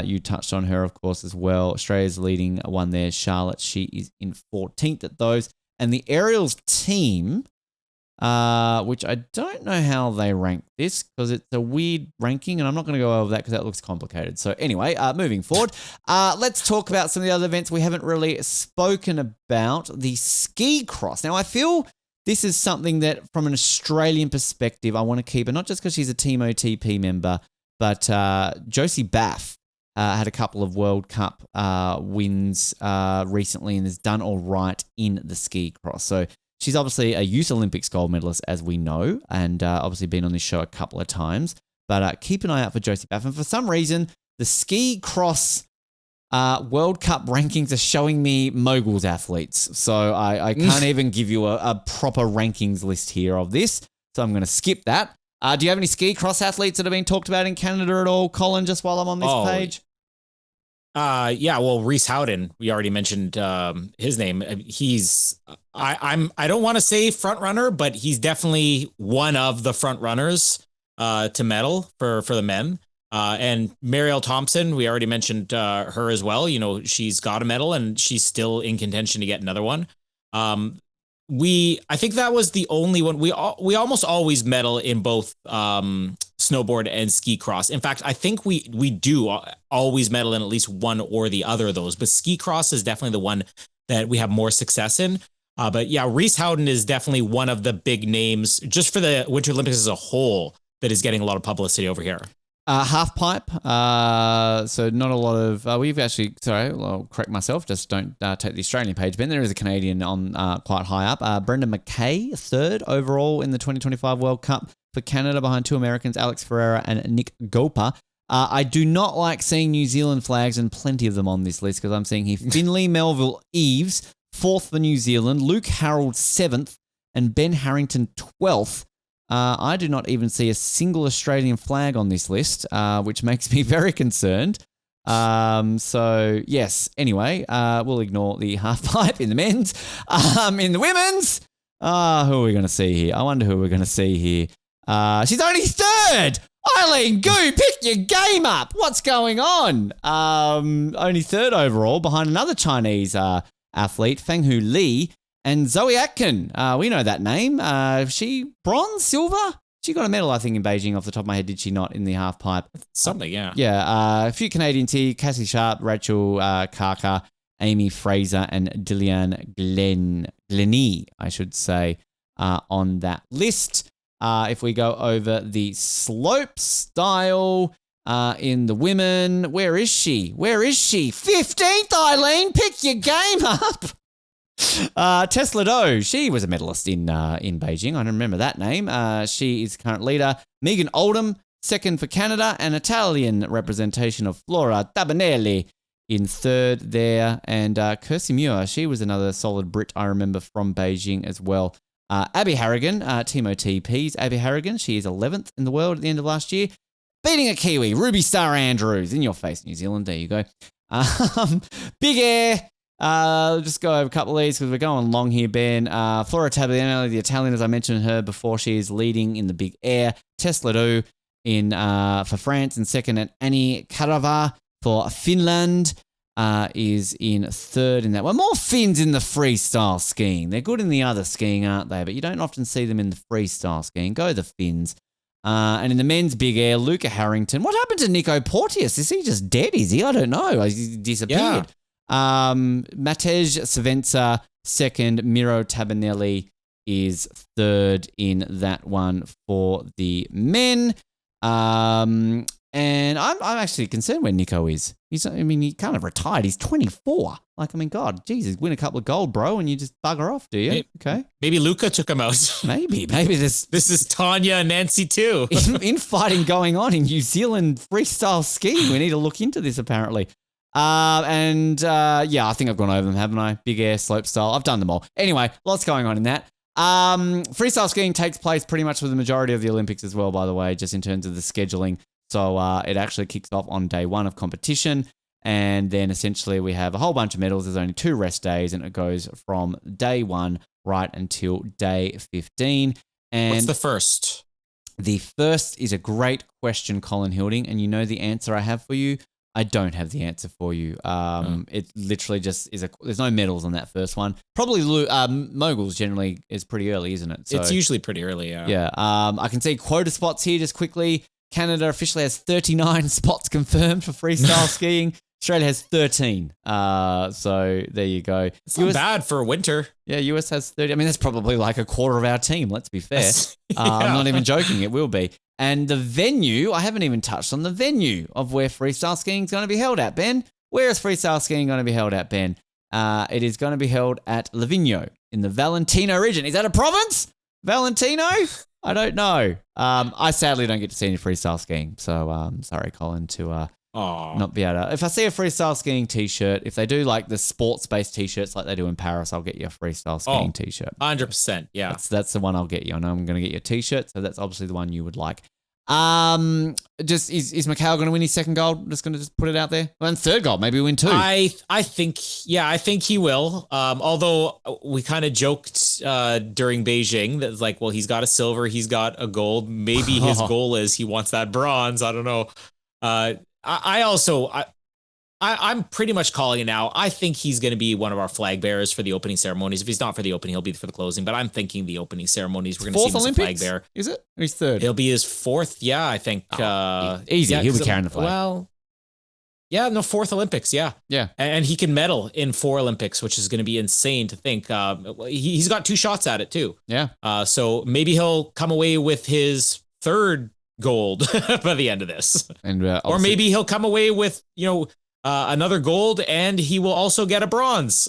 You touched on her, of course, as well. Australia's leading one there, Charlotte. She is in 14th at those. And the aerials team, which I don't know how they rank this because it's a weird ranking, and I'm not going to go over that because that looks complicated. So anyway, moving forward, let's talk about some of the other events we haven't really spoken about. The ski cross. Now, I feel this is something that, from an Australian perspective, I want to keep, and not just because she's a Team OTP member, but Josie Baff had a couple of World Cup wins recently and has done all right in the ski cross. So she's obviously a Youth Olympics gold medalist, as we know, and obviously been on this show a couple of times. But keep an eye out for Josie Baff. And for some reason, the ski cross World Cup rankings are showing me moguls athletes. So I can't even give you a proper rankings list here of this. So I'm going to skip that. Do you have any ski cross athletes that have been talked about in Canada at all, Colin, just while I'm on this page? Yeah, well, Reese Howden, we already mentioned his name. He's I don't want to say front runner, but he's definitely one of the front runners to medal for the men. And Marielle Thompson, we already mentioned her as well. You know, she's got a medal and she's still in contention to get another one. I think that was the only one. We almost always medal in both snowboard and ski cross. In fact, I think we do always medal in at least one or the other of those. But ski cross is definitely the one that we have more success in. But yeah, Reese Howden is definitely one of the big names just for the Winter Olympics as a whole that is getting a lot of publicity over here. Half pipe. So not a lot of. We've actually. Sorry, I'll correct myself. Just don't take the Australian page, Ben. There is a Canadian on quite high up. Brendan McKay, third overall in the 2025 World Cup for Canada, behind two Americans, Alex Ferreira and Nick Gopa. I do not like seeing New Zealand flags, and plenty of them on this list, because I'm seeing here Finlay Melville Eves, fourth for New Zealand, Luke Harold, seventh, and Ben Harrington, 12th. I do not even see a single Australian flag on this list, which makes me very concerned. So, yes, anyway, we'll ignore the half pipe in the men's. In the women's, who are we going to see here? I wonder who we're going to see here. She's only third! Eileen Gu, pick your game up! What's going on? Only third overall, behind another Chinese athlete, Fenghu Li, and Zoe Atkin. We know that name. She bronze, silver? She got a medal, I think, in Beijing off the top of my head, did she not, in the half pipe? Something, yeah. Yeah, a few Canadians here, Cassie Sharp, Rachel Karka, Amy Fraser, and Dillian Glennie, I should say, on that list. If we go over the slope style in the women, where is she? 15th, Eileen, pick your game up. Tesla Doe, she was a medalist in Beijing. I don't remember that name. She is current leader. Megan Oldham, second for Canada, and Italian representation of Flora Tabanelli in third there. And Kirsty Muir, she was another solid Brit I remember from Beijing as well. Abby Harrigan, Team OTP's Abby Harrigan, she is 11th in the world at the end of last year, beating a Kiwi, Ruby Star Andrews. In your face, New Zealand. There you go. Big air. Just go over a couple of these because we're going long here, Ben. Flora Tabanelli, the Italian, as I mentioned her before, she is leading in the big air. Tesla Do for France in second, and Annie Karava for Finland is in third in that one. More Finns in the freestyle skiing. They're good in the other skiing, aren't they? But you don't often see them in the freestyle skiing. Go the Finns. And in the men's big air, Luca Harrington. What happened to Nico Porteous? Is he just dead? Is he? I don't know. He disappeared. Yeah. Matej Svenca, second. Miro Tabanelli is third in that one for the men. And I'm actually concerned where Nico is. He kind of retired. He's 24. Like, I mean, God, Jesus, win a couple of gold, bro, and you just bugger off, do you? Okay. Maybe Luca took him out. Maybe this is Tanya and Nancy too. Infighting going on in New Zealand freestyle skiing. We need to look into this, apparently. I think I've gone over them, haven't I? Big air, slope style. I've done them all. Anyway, lots going on in that. Freestyle skiing takes place pretty much for the majority of the Olympics as well, by the way, just in terms of the scheduling. So it actually kicks off on day one of competition, and then essentially we have a whole bunch of medals. There's only 2 rest days, and it goes from day 1 right until day 15. And what's the first? The first is a great question, Colin Hilding, and you know the answer I have for you? I don't have the answer for you. It literally just is there's no medals on that first one. Probably moguls generally is pretty early, isn't it? So, it's usually pretty early, yeah. Yeah. I can see quota spots here just quickly. Canada officially has 39 spots confirmed for freestyle skiing. Australia has 13. So there you go. It's not bad for winter. Yeah, US has 30. I mean, that's probably like a quarter of our team, let's be fair. Yeah. I'm not even joking. It will be. And the venue, I haven't even touched on the venue of where freestyle skiing is going to be held at, Ben. Where is freestyle skiing going to be held at, Ben? It is going to be held at Livigno in the Valentino region. Is that a province? Valentino? I don't know. I sadly don't get to see any freestyle skiing. So sorry, Colin, to not be able to. If I see a freestyle skiing t-shirt, if they do like the sports-based t-shirts like they do in Paris, I'll get you a freestyle skiing t-shirt. 100%, yeah. That's the one I'll get you. I know I'm going to get you a t-shirt, so that's obviously the one you would like. Just is Mikhail going to win his second gold? Just going to put it out there. Well, and third gold, maybe win 2. I think he will. Although we kind of joked during Beijing that like, well, he's got a silver, he's got a gold. Maybe his goal is he wants that bronze. I don't know. I'm pretty much calling it now. I think he's going to be one of our flag bearers for the opening ceremonies. If he's not for the opening, he'll be for the closing. But I'm thinking the opening ceremonies, we're going to see him as a flag bearer. Is it? Or he's third? He'll be his 4th. Yeah, I think. Easy. He'll be carrying the flag. Well, yeah, no, 4th Olympics. Yeah. Yeah. And he can medal in 4 Olympics, which is going to be insane to think. He's got 2 shots at it too. Yeah. So maybe he'll come away with his 3rd gold by the end of this. And or maybe he'll come away with, another gold, and he will also get a bronze.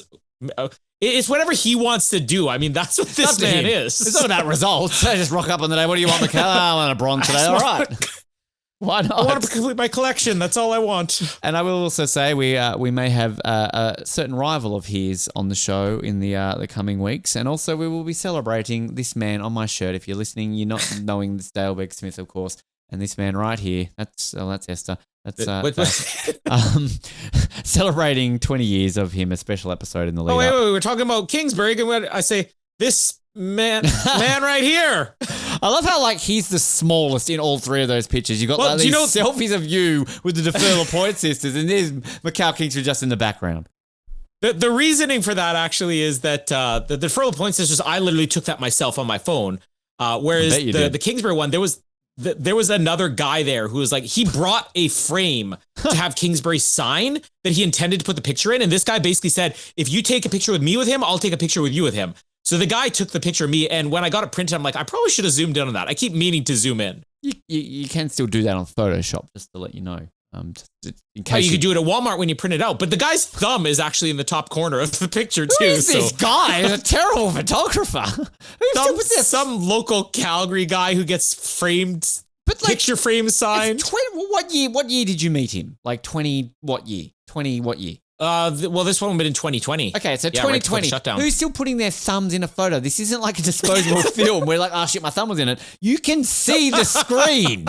It's whatever he wants to do. I mean, that's what this man is. It's not about results. I just rock up on the day. What do you want, Mikhail? I want a bronze today. All right. Why not? I want to complete my collection. That's all I want. And I will also say we may have a certain rival of his on the show in the coming weeks, and also we will be celebrating this man on my shirt. If you're listening, you're not knowing this Dale Beck Smith, of course, and this man right here. That's Esther. That's celebrating 20 years of him, a special episode in the lead. Oh wait, we're talking about Kingsbury, and I say this man right here. I love how he's the smallest in all three of those pictures. You got these selfies of you with the deferral point sisters, and there's Mikhail Kingsbury just in the background. The reasoning for that actually is that the deferral point sisters, I literally took that myself on my phone. Whereas the Kingsbury one, there was another guy there who was he brought a frame to have Kingsbury sign that he intended to put the picture in. And this guy basically said, if you take a picture with me with him, I'll take a picture with you with him. So the guy took the picture of me, and when I got it printed, I'm like, I probably should have zoomed in on that. I keep meaning to zoom in. You can still do that on Photoshop, just to let you know. Just in case you could do it at Walmart when you print it out, but the guy's thumb is actually in the top corner of the picture too. Who is this guy? He's a terrible photographer. Some local Calgary guy who gets framed, picture frame signed. What year did you meet him? 20 what year? 20 what year? This one been in 2020. Okay, so 2020. Shutdown. Who's still putting their thumbs in a photo? This isn't like a disposable film where oh shit, my thumb was in it. You can see the screen.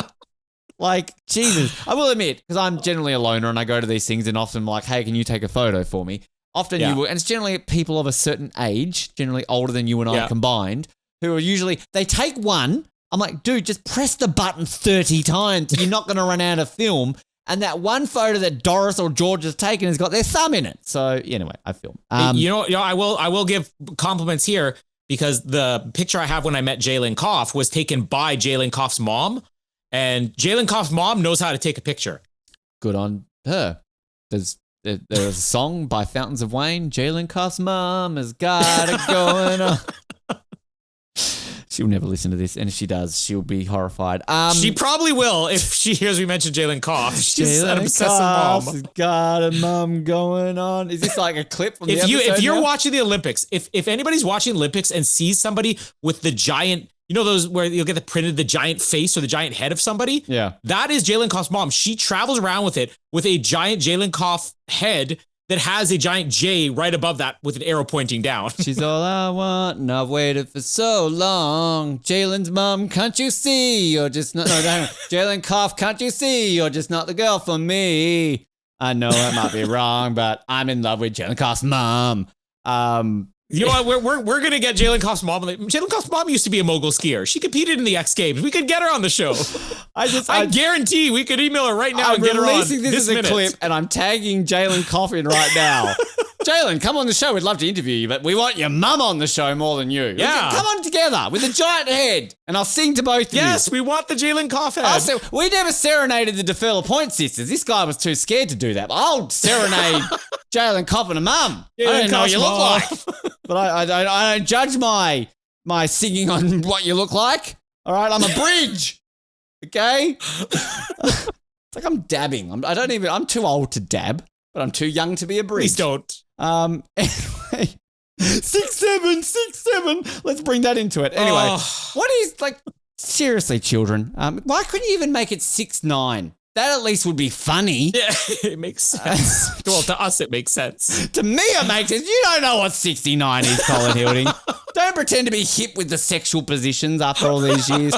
Jesus. I will admit, because I'm generally a loner and I go to these things and often I'm hey, can you take a photo for me? Often you will, and it's generally people of a certain age, generally older than you and I combined, who are usually, they take one. I'm like, dude, just press the button 30 times. You're not going to run out of film. And that one photo that Doris or George has taken has got their thumb in it. So anyway, I film. I will give compliments here, because the picture I have when I met Jalen Koff was taken by Jalen Koff's mom, and Jalen Koff's mom knows how to take a picture. Good on her. There's a song by Fountains of Wayne. Jalen Koff's mom has got it going on. She'll never listen to this, and if she does, she'll be horrified. She probably will if she hears we mention Jalen Koff. She's an obsessive mom. mom. Got a mom going on. Is this like a clip from the episode? If you're watching the Olympics, if anybody's watching Olympics and sees somebody with the giant, those where you'll get the giant face or the giant head of somebody? Yeah. That is Jalen Koff's mom. She travels around with it with a giant Jalen Koff head that has a giant J right above that with an arrow pointing down. She's all I want, and I've waited for so long. Jalen's mom, can't you see? You're just not. No, Jalen Koff, can't you see? You're just not the girl for me. I know I might be wrong, but I'm in love with Jalen Koff's mom. You know what? We're gonna get Jalen Koff's mom. Jalen Koff's mom used to be a mogul skier. She competed in the X Games. We could get her on the show. I guarantee we could email her right now and get her on. I'm releasing this as a clip, and I'm tagging Jalen Koff in right now. Jalen, come on the show. We'd love to interview you, but we want your mum on the show more than you. Yeah. Come on together with a giant head, and I'll sing to both of you. Yes, we want the Jalen Koff head. Also, we never serenaded the DeFerla Point sisters. This guy was too scared to do that. I'll serenade Jalen Koff and a mum. I don't know what you look like. But I don't judge my singing on what you look like. All right, I'm a bridge. Okay? It's like I'm dabbing. I'm too old to dab, but I'm too young to be a bridge. Please don't. Anyway, 6'7". Let's bring that into it. Anyway, what is seriously, children? Why couldn't you even make it 6'9"? That at least would be funny. Yeah, it makes sense. Well, to us, it makes sense. To me, it makes sense. You don't know what 69 is, Colin Hilding. Don't pretend to be hip with the sexual positions after all these years.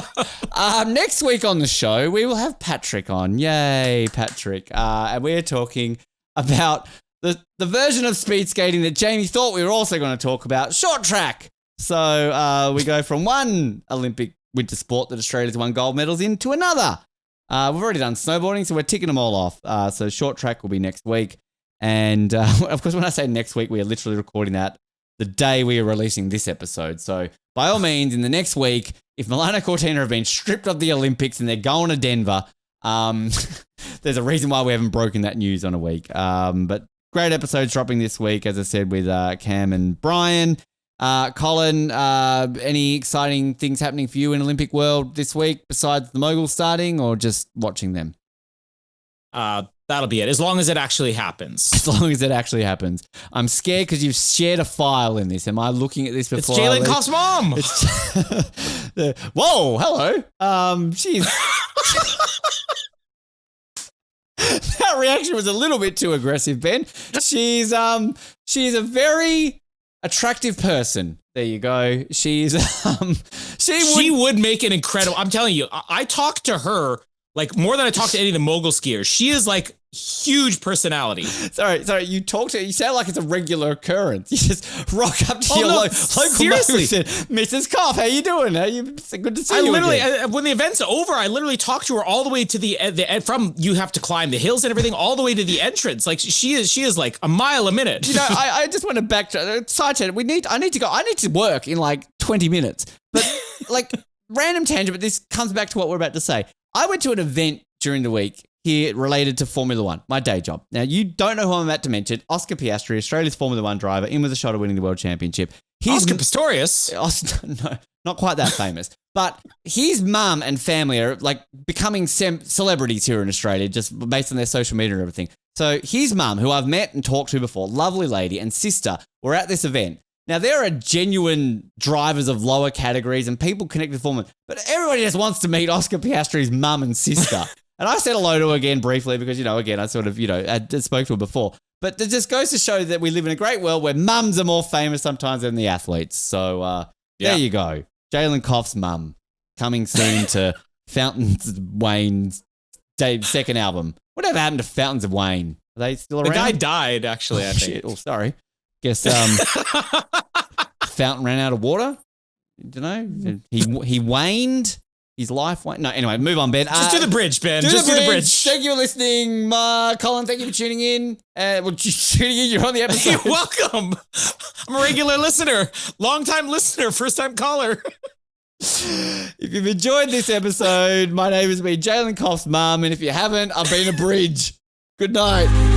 Next week on the show, we will have Patrick on. Yay, Patrick. And we're talking about the version of speed skating that Jamie thought we were also going to talk about, short track. So we go from one Olympic winter sport that Australia's won gold medals in to another. We've already done snowboarding, so we're ticking them all off. So short track will be next week. And of course, when I say next week, we are literally recording that the day we are releasing this episode. So by all means, in the next week, if Milano Cortina have been stripped of the Olympics and they're going to Denver, there's a reason why we haven't broken that news on a week. But great episodes dropping this week, as I said, with Cam and Brian. Colin, any exciting things happening for you in Olympic world this week besides the mogul starting or just watching them? That'll be it. As long as it actually happens. As long as it actually happens. I'm scared because you've shared a file in this. Am I looking at this before? It's Jalen Koff's mom. Whoa, hello. She's... That reaction was a little bit too aggressive, Ben. She's a very attractive person. There you go. She's she would make an incredible. I'm telling you, I talked to her like more than I talked to any of the mogul skiers. She is like huge personality. Sorry. You talk to her. You sound like it's a regular occurrence. You just rock up to your local seriously. mogul, Mrs. Koff, how you doing? It's good to see you literally, again. when the event's over, I literally talked to her all the way to the from you have to climb the hills and everything all the way to the entrance. Like she is like a mile a minute. You know, I just want to backtrack. Side chat. I need to go. I need to work in like 20 minutes. But like random tangent, but this comes back to what we're about to say. I went to an event during the week here related to Formula One, my day job. Now, you don't know who I'm about to mention. Oscar Piastri, Australia's Formula One driver, in with a shot of winning the world championship. Oscar Pistorius? No, not quite that famous. But his mum and family are like becoming celebrities here in Australia, just based on their social media and everything. So his mum, who I've met and talked to before, lovely lady, and sister were at this event. Now, there are genuine drivers of lower categories and people connected to Formula, but everybody just wants to meet Oscar Piastri's mum and sister. And I said hello to her again briefly because, again, I sort of, I spoke to her before. But it just goes to show that we live in a great world where mums are more famous sometimes than the athletes. So There you go. Jalen Koff's mum coming soon to Fountains of Wayne's second album. Whatever happened to Fountains of Wayne? Are they still around? The guy died, actually, I think. Shit. Oh, sorry. Guess Fountain ran out of water. Don't know. He waned. His life waned. No, anyway, move on, Ben. Just do the bridge, Ben. Do the bridge. Thank you for listening, Colin. Thank you for tuning in. Tuning in. You're on the episode. You're welcome. I'm a regular listener, long-time listener, first-time caller. If you've enjoyed this episode, my name has been Jalen Koff's mum, and if you haven't, I've been a bridge. Good night.